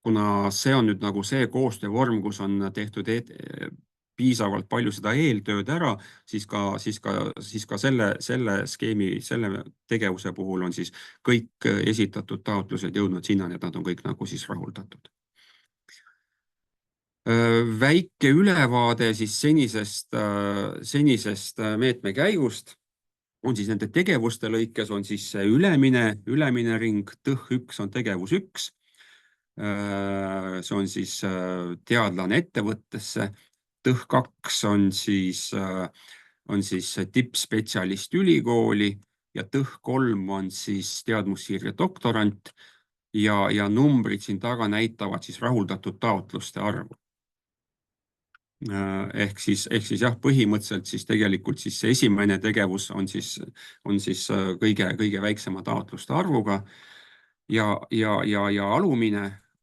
kuna see on nüüd nagu see koostöövorm, kus on tehtud piisavalt palju seda eeltööd ära, siis ka selle skeemi, selle tegevuse puhul on siis kõik esitatud taotlused jõudnud sinnani, et nad on kõik nagu siis rahuldatud. Väike ülevaade siis senisest meetme käigust on siis nende tegevuste lõikes on siis see ülemine ring, TõH 1 on tegevus 1. See on siis teadlane ettevõttesse. TõH 2 on siis tippspetsialist ülikooli ja TõH 3 on siis teadmussiirde doktorant ja numbrid siin taga näitavad siis rahuldatud taotluste arvu. Ehk siis jah, põhimõtteliselt siis tegelikult siis see esimene tegevus on siis kõige väiksema taotluste arvuga ja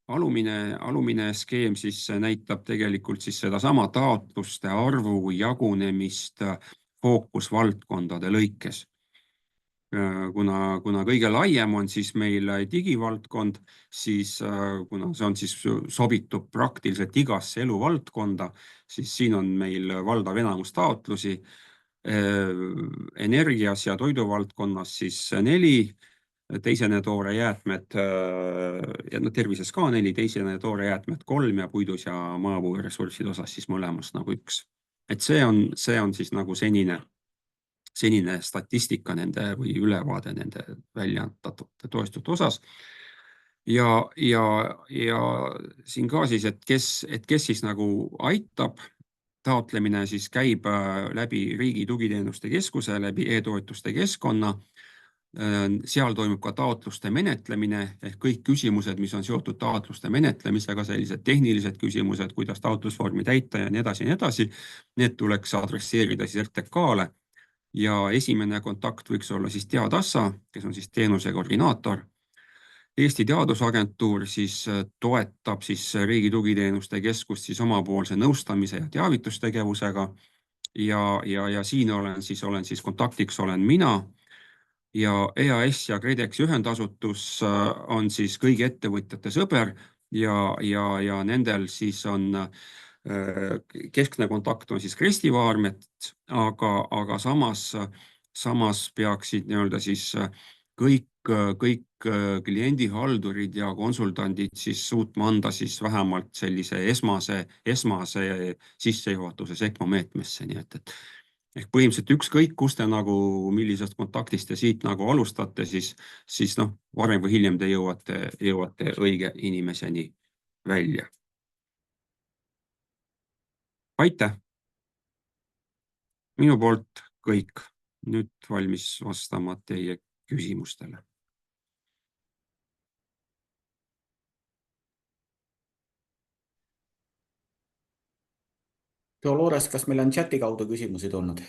alumine skeem siis näitab tegelikult siis seda sama taotluste arvu jagunemist fookusvaldkondade lõikes. Kuna kõige laiem on siis meil digivaldkond, siis kuna see on siis sobitub praktiliselt igasse eluvaldkonda, siis siin on meil valdav enamus taotlusi. Energias ja toiduvaldkonnas siis 4, teisene toore jäätmed ja tervises ka 4, teisene toore jäätmed 3 ja puidus ja maapõueressursside osas siis mõlemas nagu 1. Et see on siis nagu senine statistika nende või ülevaade nende väljaantatud toestute osas. Ja siin ka siis, et kes siis nagu aitab, taotlemine siis käib läbi Riigi Tugiteenuste Keskuse, läbi e-toetuste keskkonna. Seal toimub ka taotluste menetlemine ehk kõik küsimused, mis on seotud taotluste menetlemisega, sellised tehnilised küsimused, kuidas taotlusvormi täita ja nii edasi, need tuleks adresseerida siis RTK-le. Ja esimene kontakt võiks olla siis Teadassa, kes on siis teenuse koordinaator. Eesti Teadusagentuur siis toetab siis Riigi Tugiteenuste Keskust siis omapoolse nõustamise ja teavitustegevusega ja siin olen siis kontaktiks olen mina ja EAS ja KredExi ühendasutus on siis kõigi ettevõtjate sõber ja nendel siis on keskne kontakt on siis Kristi Vaarmet, aga samas peaksid nii-öelda siis kõik kliendihaldurid ja konsultandid siis suutma anda siis vähemalt sellise esmase sissejuhatuse SECMO meetmesse, nii et põhimõtteliselt ükskõik, kus te nagu millisest kontaktist te siit nagu alustate, siis varem või hiljem te jõuate õige inimeseni välja. Aitäh! Minu poolt kõik. Nüüd valmis vastama teie küsimustele. Dolores, kas meil on chati kaudu küsimusi tulnud?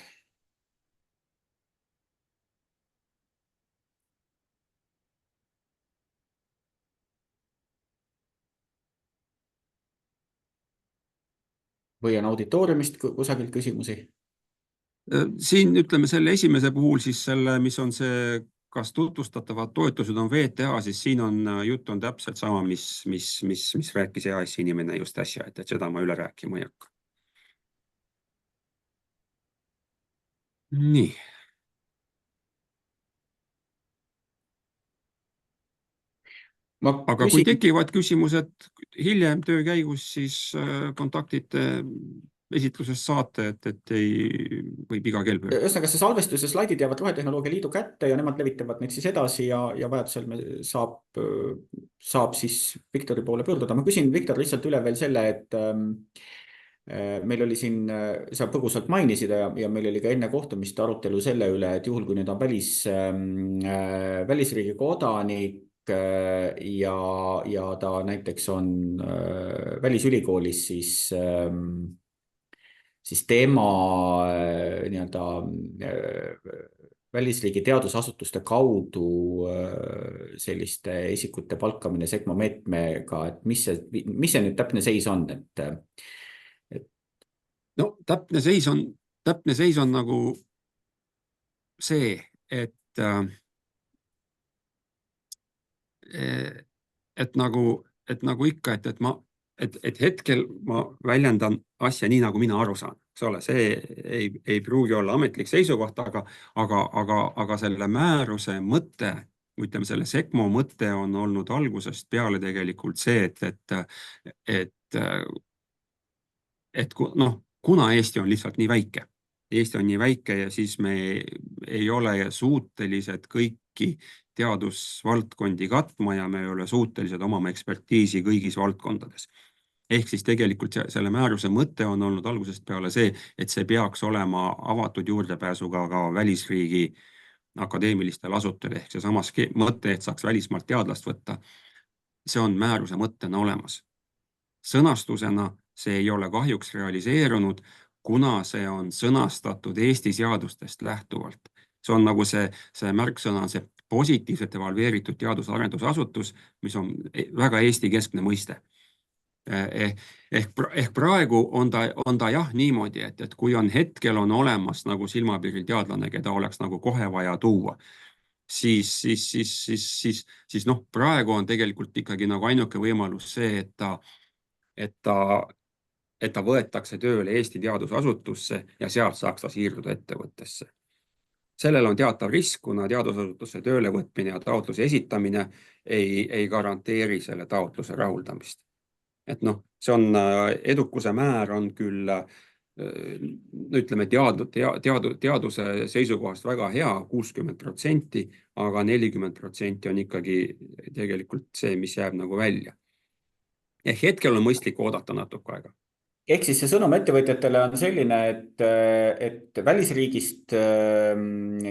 või on auditooriumist kusagilt küsimusi? Siin ütleme selle esimese puhul siis selle, mis on see, kas tutvustatavad toetused on VTA, siis siin on jutt on täpselt sama, mis rääkis EAS inimene just äsja, et seda ma üle rääkima ei hakka. Nii. Aga kui tekivad küsimused hiljem töö käigus, siis kontaktite esitlusest saate, et võib iga kell pöörduda. Ühesõnaga, see salvestuse slaidid jäävad Rohetehnoloogia Liidu kätte ja nemad levitavad neid siis edasi ja vajadusel saab siis Viktori poole pöörduda. Ma küsin Viktor lihtsalt üle veel selle, et meil oli siin, sa põgusalt mainisid ja meil oli ka enne kohtumist arutelu selle üle, et juhul, kui nüüd on välisriigi kodanik ja ta näiteks on välisülikoolis, siis tema nii-öelda välisriigi teadusasutuste kaudu selliste isikute palkamine SECMO meetmega, et mis see nüüd täpne seis on, No täpne seis on nagu see, et nagu ikka, et hetkel ma väljendan asja nii, nagu mina aru saan, eks ole, see ei pruugi olla ametlik seisukoht, aga selle määruse mõte, ütleme selle SECMO mõte on olnud algusest peale tegelikult see, et kuna Eesti on lihtsalt nii väike, ja siis me ei ole suutelised kõiki teadusvaldkondi katma ja me ei ole suutelised omama ekspertiisi kõigis valdkondades. Ehk siis tegelikult selle määruse mõte on olnud algusest peale see, et see peaks olema avatud juurdepääsuga ka välisriigi akadeemilistel asutel, ehk see samas mõte, et saaks välismaalt teadlast võtta, see on määruse mõttena olemas. Sõnastusena see ei ole kahjuks realiseerunud, kuna see on sõnastatud Eesti seadustest lähtuvalt. See on nagu see märksõna, see positiivselt evalveeritud teadus-arendusasutus, mis on väga Eesti keskne mõiste. Ehk praegu on ta jah niimoodi, et kui on hetkel on olemas nagu silmapiiril teadlane, keda oleks nagu kohe vaja tuua, siis praegu on tegelikult ikkagi nagu ainuke võimalus see, et ta võetakse tööle Eesti teadusasutusse ja sealt saaks ta siirduda ettevõttesse. Sellel on teatav risk, kuna teadusasutusse tööle võtmine ja taotluse esitamine ei garanteeri selle taotluse rahuldamist. Et see on edukuse määr on küll, ütleme, teaduse seisukohast väga hea, 60%, aga 40% on ikkagi tegelikult see, mis jääb nagu välja. Ehk hetkel on mõistlik oodata natuke aega. Ehk siis see sõnum ettevõtjatele on selline, et välisriigist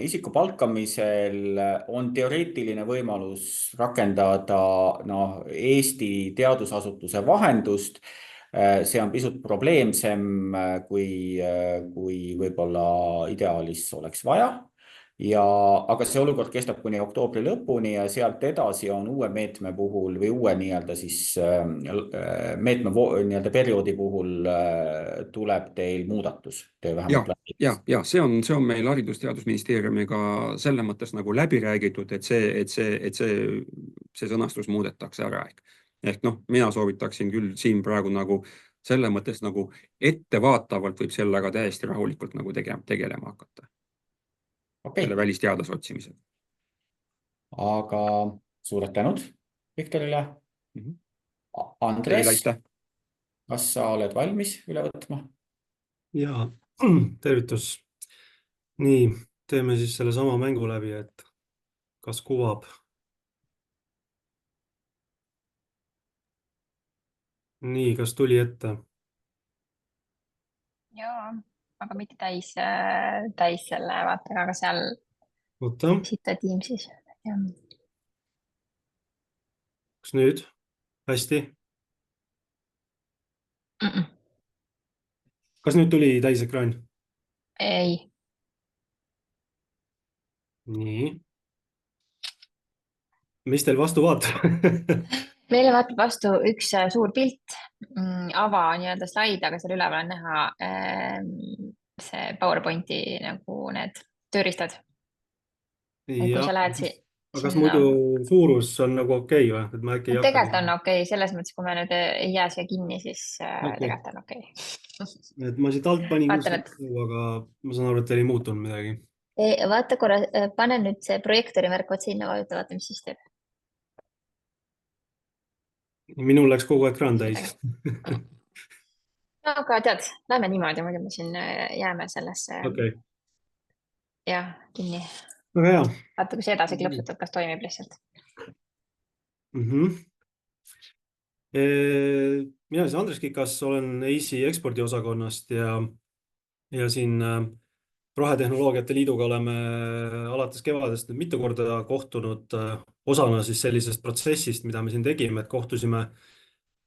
isiku palkamisel on teoreetiline võimalus rakendada Eesti teadusasutuse vahendust. See on pisut probleemsem, kui võib-olla ideaalis oleks vaja. Aga see olukord kestab kuni oktoobri lõpuni ja sealt edasi on uue meetme puhul või uue meetme perioodi puhul tuleb teil muudatus. Ja see on meil Haridus- ja Teadusministeeriumiga selle mõttes nagu läbi räägitud, et see sõnastus muudetakse ära. Ehk mina soovitaksin küll siin praegu nagu selle mõttes nagu ettevaatavalt võib sellega täiesti rahulikult nagu tegelema hakata. Selle välisteadlase otsimisel. Aga suured tänud Viktorile. Andres, kas sa oled valmis üle võtma? Ja, tervitus. Nii, teeme siis selle sama mängu läbi, et kas kuvab. Nii, kas tuli ette? Jaa, aga mitte täis selle vaatega, aga seal sitta Teamsis. Kas nüüd? Hästi? Kas nüüd tuli täis ekraan? Ei. Nii. Mis teil vastu vaatab? meile vaatab vastu üks suur pilt, ava nii-öelda slaid, aga seal üleval on näha see PowerPointi nagu need tööriistad. Kui jah, sa lähed aga kas sinna, muidu suurus on nagu okei või? Et ma äkki ei tegelikult hakka. on okei, selles mõttes, kui me nüüd ei jää siia kinni, siis Okei. tegelikult on okei. Et ma siit alt panin küll Vaatan, et seda, aga ma saan aru, et teil ei muutunud midagi. vaata korra, pane nüüd see projektoori märk vot sinna, vaata, mis siis teeb. Minul läks kogu ekraan täis. No, aga tead, lähme niimoodi, muidu me siin jääme sellesse Okei, jah, kinni. väga hea. Vaata, kui sa edasi klõpsutad, kas toimib lihtsalt. Mina siis Andres Kikas, olen EIS-i ekspordiosakonnast ja siin Rohetehnoloogiate Liiduga oleme alates kevadest nüüd mitu korda kohtunud osana siis sellisest protsessist, mida me siin tegime, et kohtusime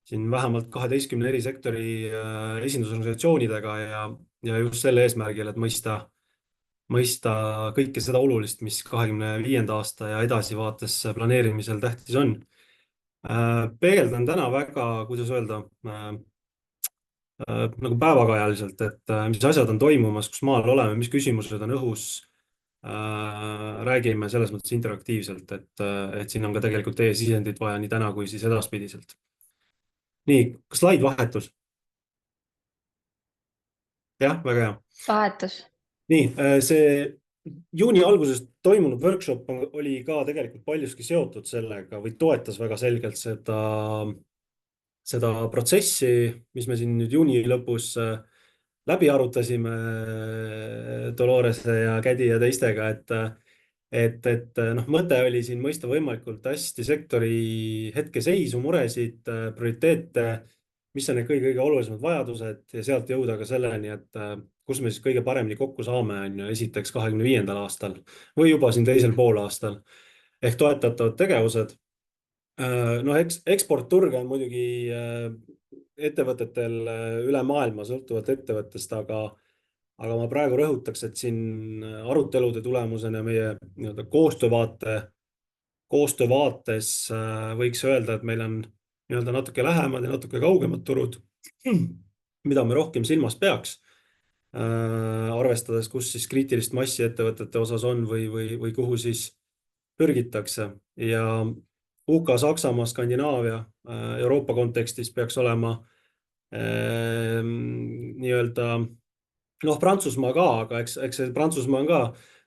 siin vähemalt 12 eri sektori esindusorganisatsioonidega ja just selle eesmärgil, et mõista kõike seda olulist, mis 25. aasta ja edasi vaates planeerimisel tähtis on. Peegeldan täna väga, kuidas öelda, nagu päevakajaliselt, et mis asjad on toimumas, kus maal oleme, mis küsimused on õhus. Räägime selles mõttes interaktiivselt, et siin on ka tegelikult teie sisendit vaja nii täna kui siis edaspidiselt. Nii, slaid vahetus. Jah, väga hea. Vahetus. Nii, see juuni alguses toimunud workshop oli ka tegelikult paljuski seotud sellega või toetas väga selgelt seda protsessi, mis me siin nüüd juuni lõpus läbi arutasime Dolorese ja Kädi ja teistega, et mõte oli siin mõista võimalikult hästi sektori hetkeseisu, muresid, prioriteete, mis on need kõige olulisemad vajadused ja sealt jõuda ka selleni, et kus me siis kõige paremini kokku saame, on ju, esiteks 25. aastal või juba siin teisel poolaastal ehk toetatavad tegevused. Eksportturge on muidugi ettevõtetel üle maailma sõltuvalt ettevõttest, aga ma praegu rõhutaks, et siin arutelude tulemusena meie nii-öelda koostöövaates võiks öelda, et meil on nii-öelda natuke lähemad ja natuke kaugemad turud, mida me rohkem silmas peaks, arvestades, kus siis kriitilist massi ettevõtete osas on või kuhu siis pürgitakse. Ja UK, Saksamaa, Skandinaavia, Euroopa kontekstis peaks olema nii-öelda Prantsusmaa ka, aga eks see Prantsusmaa on ka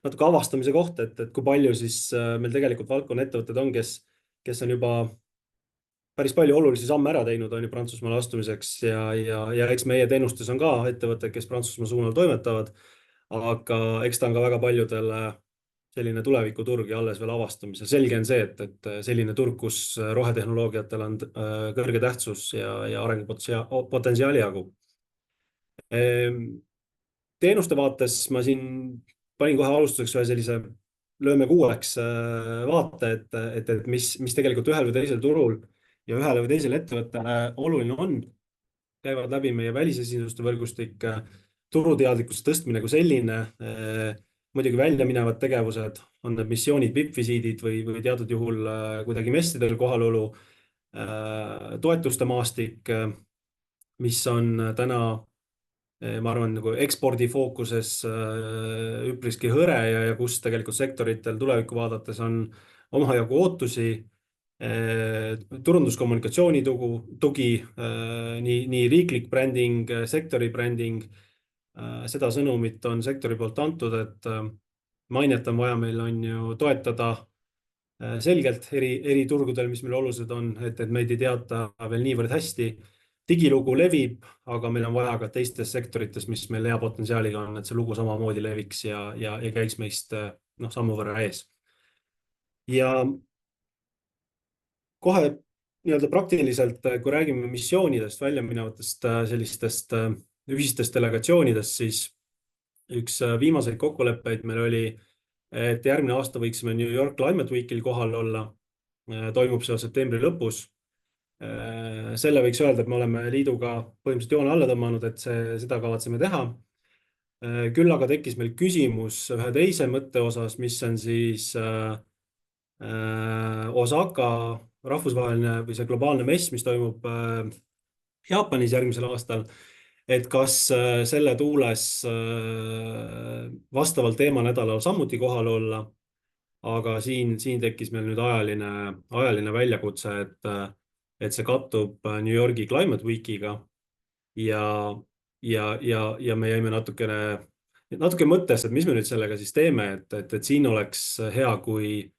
natuke avastamise koht, et kui palju siis meil tegelikult valdkonna ettevõtted on, kes on juba päris palju olulisi samme ära teinud, on ju Prantsusmaale astumiseks ja eks meie teenustes on ka ettevõtted, kes Prantsusmaa suunal toimetavad, aga eks ta on ka väga paljudele selline tulevikuturg ja alles veel avastumisel. Selge on see, et selline turg, kus rohetehnoloogiatel on kõrge tähtsus ja arengupotentsiaali jagu. Teenuste vaates ma siin panin kohe alustuseks ühe sellise lööme 6 vaate, et mis tegelikult ühel või teisel turul ja ühele või teisele ettevõttele oluline on. Käivad läbi meie välisesinduste võrgustik, turuteadlikkuse tõstmine kui selline, muidugi välja minevad tegevused, on need missioonid, VIP-visiidid või teatud juhul kuidagi messidel kohalolu, toetuste maastik, mis on täna, ma arvan, nagu ekspordi fookuses üpriski hõre ja kus tegelikult sektoritel tulevikku vaadates on omajagu ootusi, turunduskommunikatsiooni tugi, nii riiklik bränding, sektori bränding, seda sõnumit on sektori poolt antud, et mainet on vaja meil on ju toetada selgelt eri turgudel, mis meil olulised on, et meid ei teata veel niivõrd hästi. Digilugu levib, aga meil on vaja ka teistes sektorites, mis meil hea potentsiaaliga on, et see lugu samamoodi leviks ja käiks meist sammu võrra ees. Ja kohe nii-öelda praktiliselt, kui räägime missioonidest, välja minevatest sellistest ühistest delegatsioonidest, siis üks viimaseid kokkuleppeid meil oli, et järgmine aasta võiksime New York Climate Weekil kohal olla. Toimub see septembri lõpus. Selle võiks öelda, et me oleme liiduga põhimõtteliselt joone alla tõmmanud, et seda kavatseme teha. Küll aga tekkis meil küsimus ühe teise mõtte osas, mis on siis Osaka rahvusvaheline või see globaalne mess, mis toimub Jaapanis järgmisel aastal, et kas selle tuules vastaval teemanädalal samuti kohal olla. Aga siin tekkis meil nüüd ajaline väljakutse, et see kattub New Yorgi Climate Weekiga ja me jäime natuke mõttesse, et mis me nüüd sellega siis teeme, et siin oleks hea, kui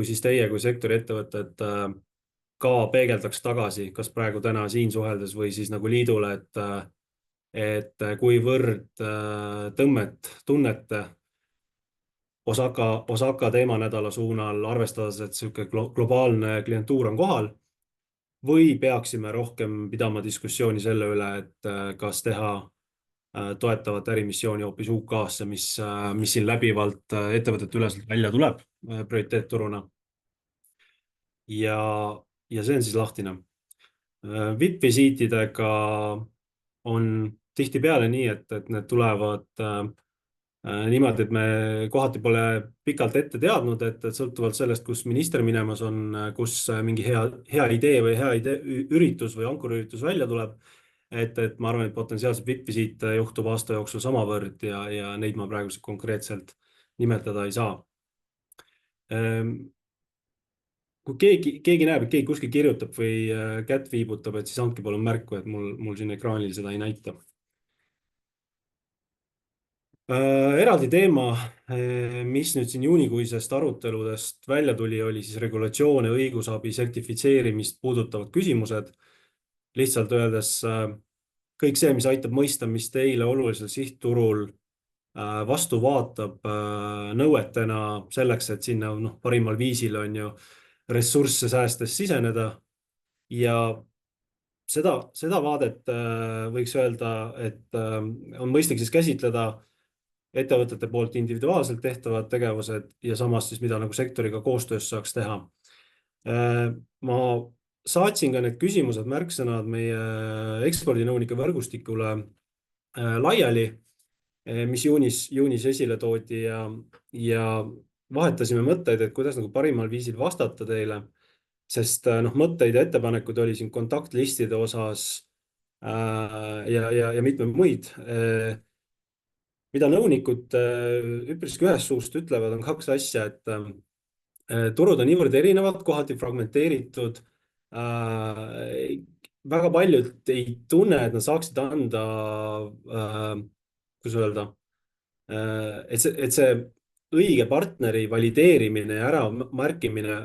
siis teie kui sektori ettevõtted ka peegeldaks tagasi, kas praegu täna siin suheldes või siis nagu liidule, et kuivõrd tõmmet tunnete Osaka teemanädala suunal, arvestades, et selline globaalne klientuur on kohal, või peaksime rohkem pidama diskussiooni selle üle, et kas teha toetavat ärimissiooni hoopis UK-sse, mis siin läbivalt ettevõtete üleselt välja tuleb prioriteetturuna. Ja see on siis lahtine. VIP-visiitidega on tihtipeale nii, et need tulevad niimoodi, et me kohati pole pikalt ette teadnud, et sõltuvalt sellest, kus minister minemas on, kus mingi hea idee või hea üritus või ankurüritus välja tuleb, et ma arvan, et potentsiaalselt VIP-visiite juhtub aasta jooksul samavõrd ja neid ma praegu konkreetselt nimetada ei saa. Kui keegi näeb, et keegi kuskil kirjutab või kätt viibutab, et siis andke palun märku, et mul siin ekraanil seda ei näita. Eraldi teema, mis nüüd siin juunikuisest aruteludest välja tuli, oli siis regulatsioone, õigusabi, sertifitseerimist puudutavad küsimused. Lihtsalt öeldes kõik see, mis aitab mõista, mis teile olulisel sihtturul vastu vaatab nõuetena selleks, et sinna parimal viisil on ju ressursse säästes siseneda. Ja seda vaadet võiks öelda, et on mõistlik siis käsitleda ettevõtete poolt individuaalselt tehtavad tegevused ja samas siis, mida nagu sektoriga koostöös saaks teha. Ma saatsin ka need küsimused, märksõnad meie ekspordinõunike võrgustikule laiali, mis juunis esile toodi ja vahetasime mõtteid, et kuidas nagu parimal viisil vastata teile, sest mõtteid ja ettepanekuid oli siin kontaktlistide osas ja mitme muid. Mida nõunikud üpriski ühest suust ütlevad, on kaks asja, et turud on niivõrd erinevad, kohati fragmenteeritud. Väga paljud ei tunne, et nad saaksid anda, kuidas öelda, et see õige partneri valideerimine ja äramärkimine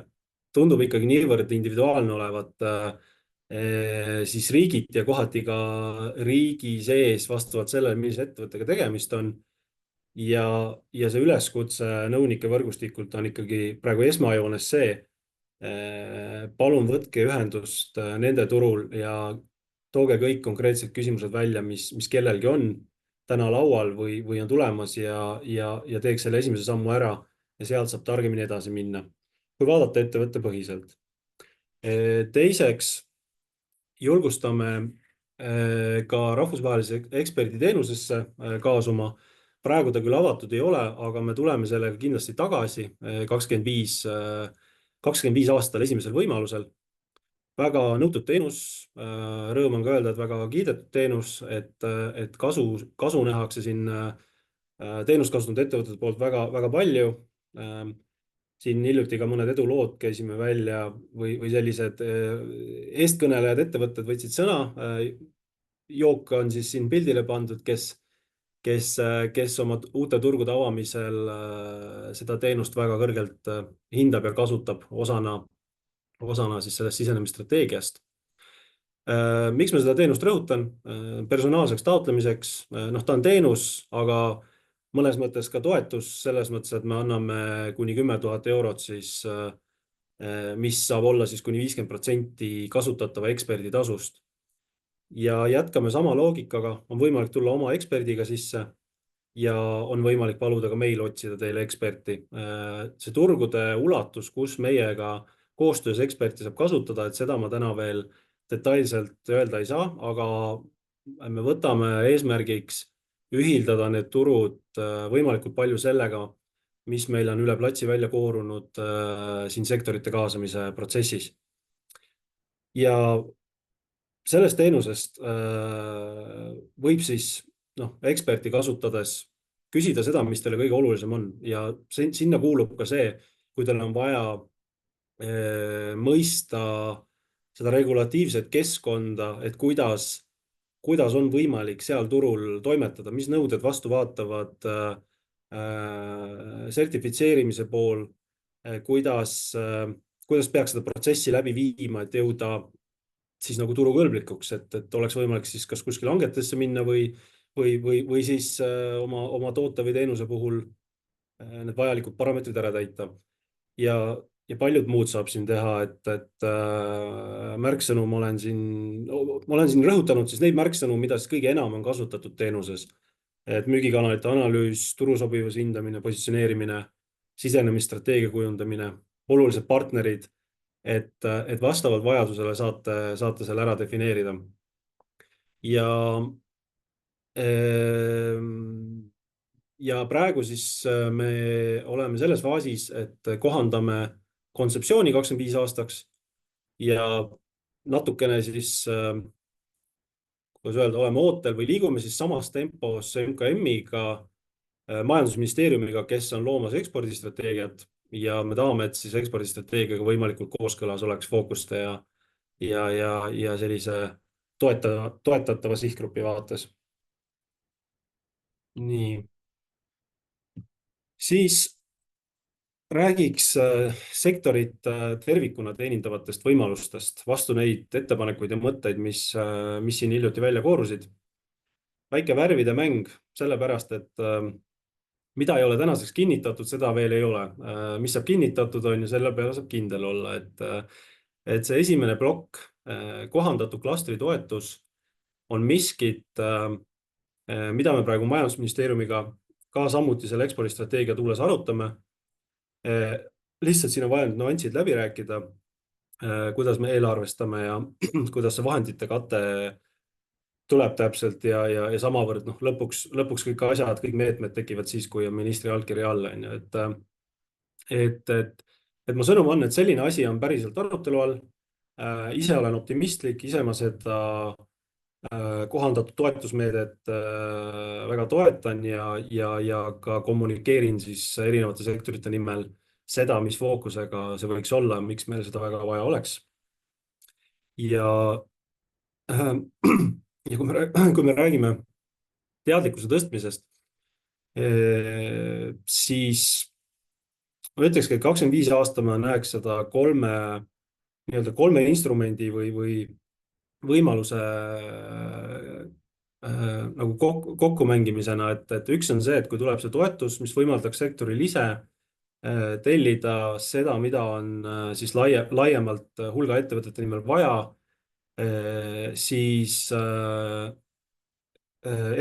tundub ikkagi niivõrd individuaalne olevat siis riigiti ja kohati ka riigi sees vastavalt sellele, millise ettevõttega tegemist on. Ja see üleskutse nõunike võrgustikult on ikkagi praegu esmajoones see, palun võtke ühendust nende turul ja tooge kõik konkreetsed küsimused välja, mis kellelgi on täna laual või on tulemas ja teeks selle esimese sammu ära ja sealt saab targemini edasi minna, kui vaadata ettevõtte põhiselt. Teiseks, julgustame ka rahvusvahelise eksperditeenusesse kaasuma. Praegu ta küll avatud ei ole, aga me tuleme sellega kindlasti tagasi 25 aastal esimesel võimalusel. Väga nõutud teenus, rõõm on ka öelda, et väga kiidetud teenus, et kasu nähakse siin teenust kasutanud ettevõtete poolt väga palju. Siin hiljuti ka mõned edulood käisime välja või sellised eestkõnelejad ettevõtted võtsid sõna. Jook on siis siin pildile pandud, kes oma uute turgude avamisel seda teenust väga kõrgelt hindab ja kasutab osana siis sellest sisenemisstrateegiast. Miks ma seda teenust rõhutan? Personaalseks taotlemiseks, ta on teenus, aga mõnes mõttes ka toetus selles mõttes, et me anname kuni 10 000 eurot, siis, mis saab olla siis kuni 50% kasutatava eksperdi tasust. Ja jätkame sama loogikaga, on võimalik tulla oma eksperdiga sisse ja on võimalik paluda ka meil otsida teile eksperti. See turgude ulatus, kus meiega koostöös eksperti saab kasutada, et seda ma täna veel detailselt öelda ei saa, aga me võtame eesmärgiks ühildada need turud võimalikult palju sellega, mis meil on üle platsi välja koorunud siin sektorite kaasamise protsessis. ja sellest teenusest võib siis eksperti kasutades küsida seda, mis teile kõige olulisem on ja sinna kuulub ka see, kui teil on vaja mõista seda regulatiivset keskkonda, et kuidas on võimalik seal turul toimetada, mis nõuded vastu vaatavad sertifitseerimise pool, kuidas peaks seda protsessi läbi viima, et jõuda siis nagu turukõlblikuks, et oleks võimalik siis kas kuskil hangetesse minna või siis oma toote või teenuse puhul need vajalikud parameetrid ära täita. Ja paljud muud saab siin teha, et märksõnu ma olen siin rõhutanud siis neid märksõnu, mida siis kõige enam on kasutatud teenuses. Et müügikanalite analüüs, turusobivuse hindamine, positsioneerimine, sisenemisstrateegia kujundamine, olulised partnerid, et vastavalt vajadusele saate selle ära defineerida. Ja praegu siis me oleme selles faasis, et kohandame kontseptsiooni 25 aastaks ja natukene siis, kuidas öelda, oleme ootel või liigume siis samas tempos MKM-iga, majandusministeeriumiga, kes on loomas ekspordistrateegiat ja me tahame, et siis ekspordistrateegiaga võimalikult kooskõlas oleks fookuste ja sellise toetatava sihtgrupi vaates. Nii. Siis räägiks sektorit tervikuna teenindavatest võimalustest vastu neid ettepanekuid ja mõtteid, mis siin hiljuti välja koorusid. Väike värvide mäng, sellepärast, et mida ei ole tänaseks kinnitatud, seda veel ei ole. Mis saab kinnitatud on ja selle peale saab kindel olla, et see esimene plokk, kohandatud klastri toetus, on miskit, mida me praegu majandusministeeriumiga ka samuti selle ekspordistrateegia tuules arutame. Lihtsalt siin on vaja nüansid läbi rääkida, kuidas me eelarvestame ja kuidas see vahendite kate tuleb täpselt ja samavõrd lõpuks kõik asjad, kõik meetmed tekivad siis, kui on ministri allkiri all. Et ma sõnum on, et selline asi on päriselt arutelu all. Ise olen optimistlik, ise ma seda kohandatud toetusmeedet väga toetan ja ka kommunikeerin siis erinevate sektorite nimel seda, mis fookusega see võiks olla, miks meil seda väga vaja oleks. Ja kui me räägime teadlikkuse tõstmisest, siis ma ütlekski, et 25 aasta ma näeks seda kolme instrumendi või võimaluse nagu kokkumängimisena, et üks on see, et kui tuleb see toetus, mis võimaldaks sektoril ise tellida seda, mida on siis laiemalt hulga ettevõtete nimel vaja, siis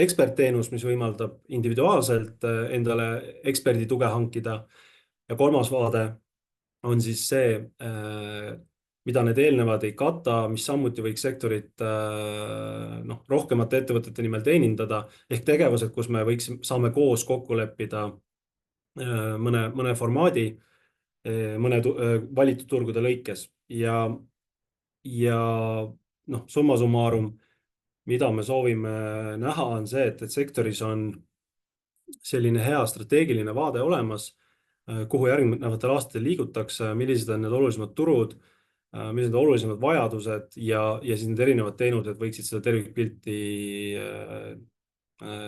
ekspertteenus, mis võimaldab individuaalselt endale eksperdi tuge hankida. Ja kolmas vaade on siis see, mida need eelnevad ei kata, mis samuti võiks sektorit rohkemate ettevõtete nimel teenindada, ehk tegevused, kus me saame koos kokku leppida mõne formaadi, mõne valitud turgude lõikes ja summa summarum, mida me soovime näha, on see, et sektoris on selline hea strateegiline vaade olemas, kuhu järgnevatel aastatel liigutakse, millised on need olulisemad turud, millised on olulisemad vajadused ja siis need erinevad teenused võiksid seda tervikpilti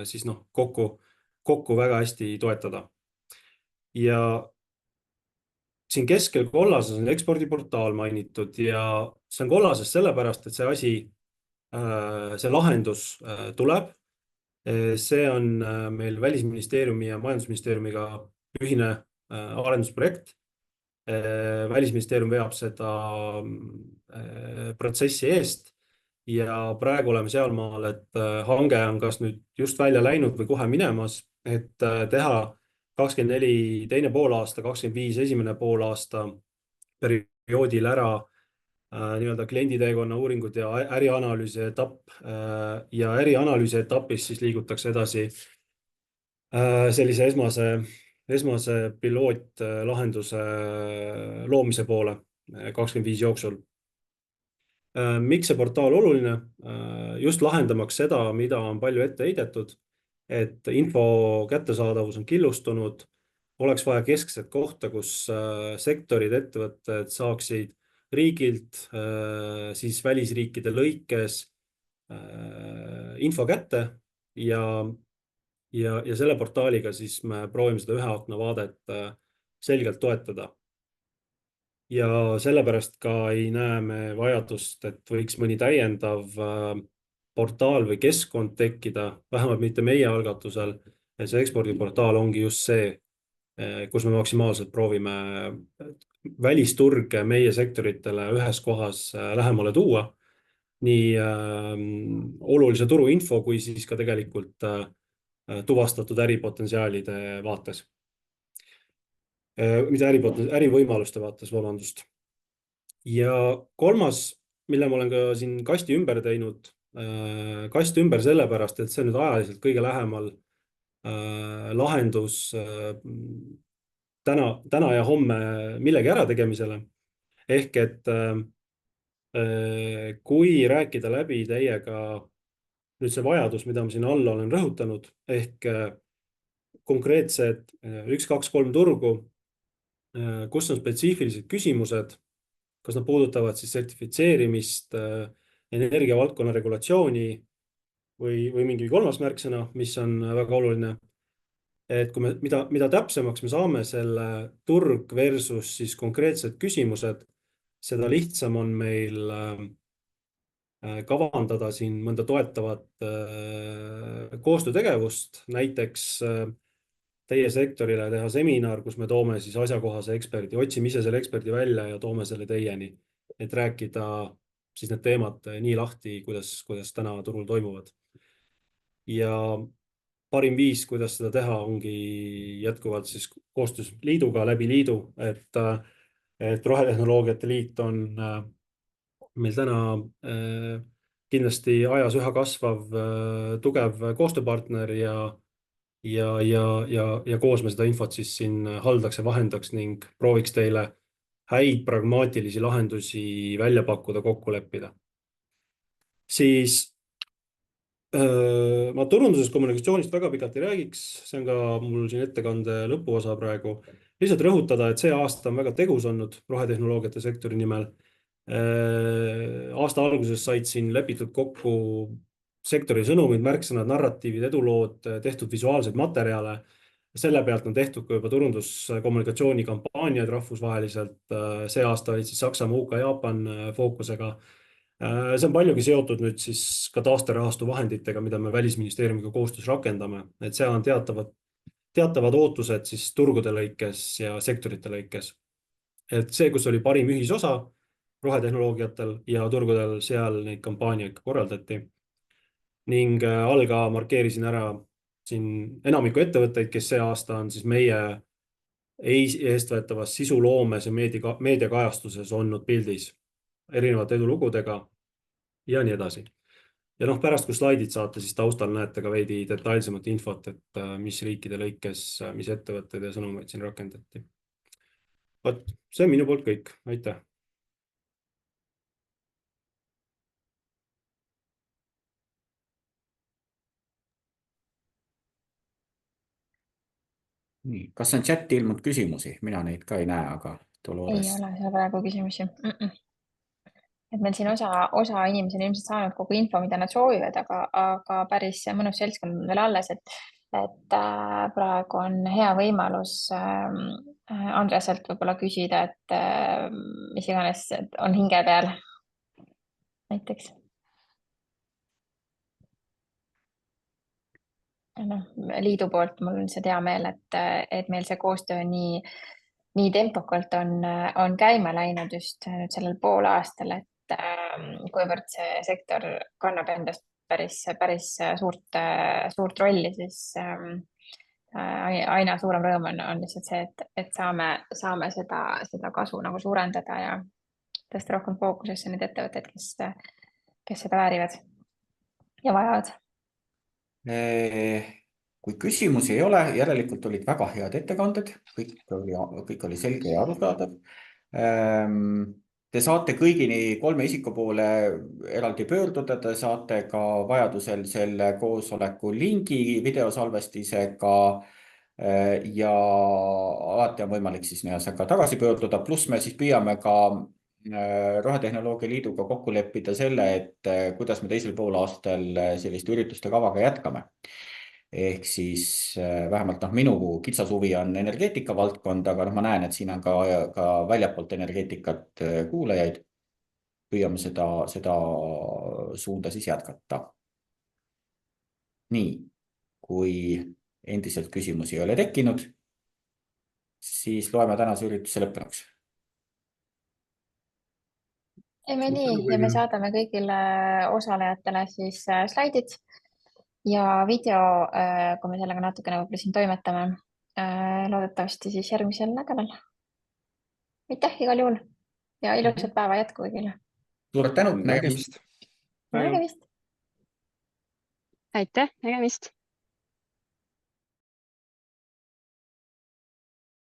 siis kokku väga hästi toetada. Ja siin keskel kollases on ekspordiportaal mainitud ja see on kollases sellepärast, et see asi, see lahendus tuleb. See on meil Välisministeeriumi ja Majandusministeeriumiga ühine arendusprojekt. Välisministeerium veab seda protsessi eest ja praegu oleme sealmaal, et hange on kas nüüd just välja läinud või kohe minemas, et teha 24 teine poolaasta, 25 esimene poolaasta perioodil ära nii-öelda klienditeekonna uuringud ja ärianalüüsi etapp ja ärianalüüsi etapis siis liigutakse edasi sellise esmase pilootlahenduse loomise poole 25 jooksul. Miks see portaal oluline? Just lahendamaks seda, mida on palju ette heidetud, et info kättesaadavus on killustunud, oleks vaja keskset kohta, kus sektorid, ettevõtted saaksid riigilt, siis välisriikide lõikes info kätte ja selle portaaliga siis me proovime seda ühe akna vaadet selgelt toetada. Ja sellepärast ka ei näe me vajadust, et võiks mõni täiendav portaal või keskkond tekkida, vähemalt mitte meie algatusel. See ekspordiportaal ongi just see, kus me maksimaalselt proovime välisturge meie sektoritele ühes kohas lähemale tuua. Nii olulise turuinfo kui siis ka tegelikult tuvastatud äripotentsiaalide vaates. Mida ärivõimaluste vaates, vabandust. Ja kolmas, mille ma olen ka siin kasti ümber teinud, kast ümber sellepärast, et see nüüd ajaliselt kõige lähemal lahendus täna ja homme millegi ärategemisele. Ehk et kui rääkida läbi teiega nüüd see vajadus, mida ma siin alla olen rõhutanud, ehk konkreetsed 1, 2, 3 turgu, kus on spetsiifilised küsimused, kas nad puudutavad siis sertifitseerimist, energiavaldkonna regulatsiooni või mingi kolmas märksõna, mis on väga oluline. Et kui mida täpsemaks me saame selle turg versus siis konkreetsed küsimused, seda lihtsam on meil kavandada siin mõnda toetavat koostöötegevust, näiteks teie sektorile teha seminar, kus me toome siis asjakohase eksperdi, otsime ise selle eksperdi välja ja toome selle teieni, et rääkida siis need teemad nii lahti, kuidas täna turul toimuvad. Ja parim viis, kuidas seda teha, ongi jätkuvalt siis koostöös liiduga läbi liidu, et Rohetehnoloogiate Liit on meil täna kindlasti ajas üha kasvav tugev koostööpartner ja koos me seda infot siis siin haldaks ja vahendaks ning prooviks teile häid pragmaatilisi lahendusi välja pakkuda, kokku leppida. Siis ma turundusest kommunikatsioonist väga pikalt ei räägiks, see on ka mul siin ettekande lõpuosa praegu. Lihtsalt rõhutada, et see aasta on väga tegus olnud rohetehnoloogiate sektori nimel. Aasta alguses said siin lepitud kokku sektori sõnumid, märksõnad, narratiivid, edulood, tehtud visuaalseid materjale. Selle pealt on tehtud ka juba turunduskommunikatsioonikampaaniad rahvusvaheliselt. See aasta olid siis Saksamaa, UK, Jaapan fookusega. See on paljugi seotud nüüd siis ka taasterahastu vahenditega, mida me Välisministeeriumiga koostöös rakendame. Et seal on teatavad ootused siis turgude lõikes ja sektorite lõikes. Et see, kus oli parim ühisosa rohetehnoloogiatel ja turgudel, seal neid kampaaniaid korraldati. Ning alga markeerisin ära siin enamiku ettevõtteid, kes see aasta on siis meie eestvõetavas sisuloomes ja meediakajastuses olnud pildis erinevate edulugudega ja nii edasi. Ja pärast, kui slaidid saate, siis taustal näete ka veidi detailsemat infot, et mis riikide lõikes, mis ettevõtted ja sõnumeid siin rakendati. See on minu poolt kõik. Aitäh! Nii, kas on chati ilmunud küsimusi? Mina neid ka ei näe, aga ei ole seal praegu küsimusi. Et meil siin osa inimesi on ilmselt saanud kogu info, mida nad soovivad, aga päris mõnus seltskond on veel alles, et praegu on hea võimalus Andreselt võib-olla küsida, et mis iganes on hinge peal näiteks. Liidu poolt mul on see hea meel, et meil see koostöö nii tempokalt on käima läinud just nüüd sellel pool aastal, et kuivõrd see sektor kannab endast päris suurt rolli, siis aina suurem rõõm on lihtsalt see, et saame seda kasu nagu suurendada ja tõsta rohkem fookusesse need ettevõtted, kes seda väärivad ja vajavad. Kui küsimusi ei ole, järelikult olid väga head ettekanded, kõik oli selge ja arusaadav. Te saate kõigini 3 isiku poole eraldi pöörduda, te saate ka vajadusel selle koosoleku lingi videosalvestisega ja alati on võimalik siis ka tagasi pöörduda, pluss me siis püüame ka Rohetehnoloogia Liiduga kokku leppida selle, et kuidas me teisel poolaastal selliste ürituste kavaga jätkame. Ehk siis vähemalt minu kitsas huvi on energeetika valdkond, aga ma näen, et siin on ka väljapoolt energeetikat kuulajaid. Püüame seda suunda siis jätkata. Nii, kui endiselt küsimusi ei ole tekkinud, siis loeme tänase ürituse lõppenuks. Teeme nii ja me saadame kõigile osalejatele siis slaidid ja video, kui me sellega natukene võib-olla siin toimetame, loodetavasti siis järgmisel nädalal. Aitäh igal juhul ja ilusat päeva jätku kõigile. Suured tänud, nägemist. Nägemist. Aitäh, nägemist.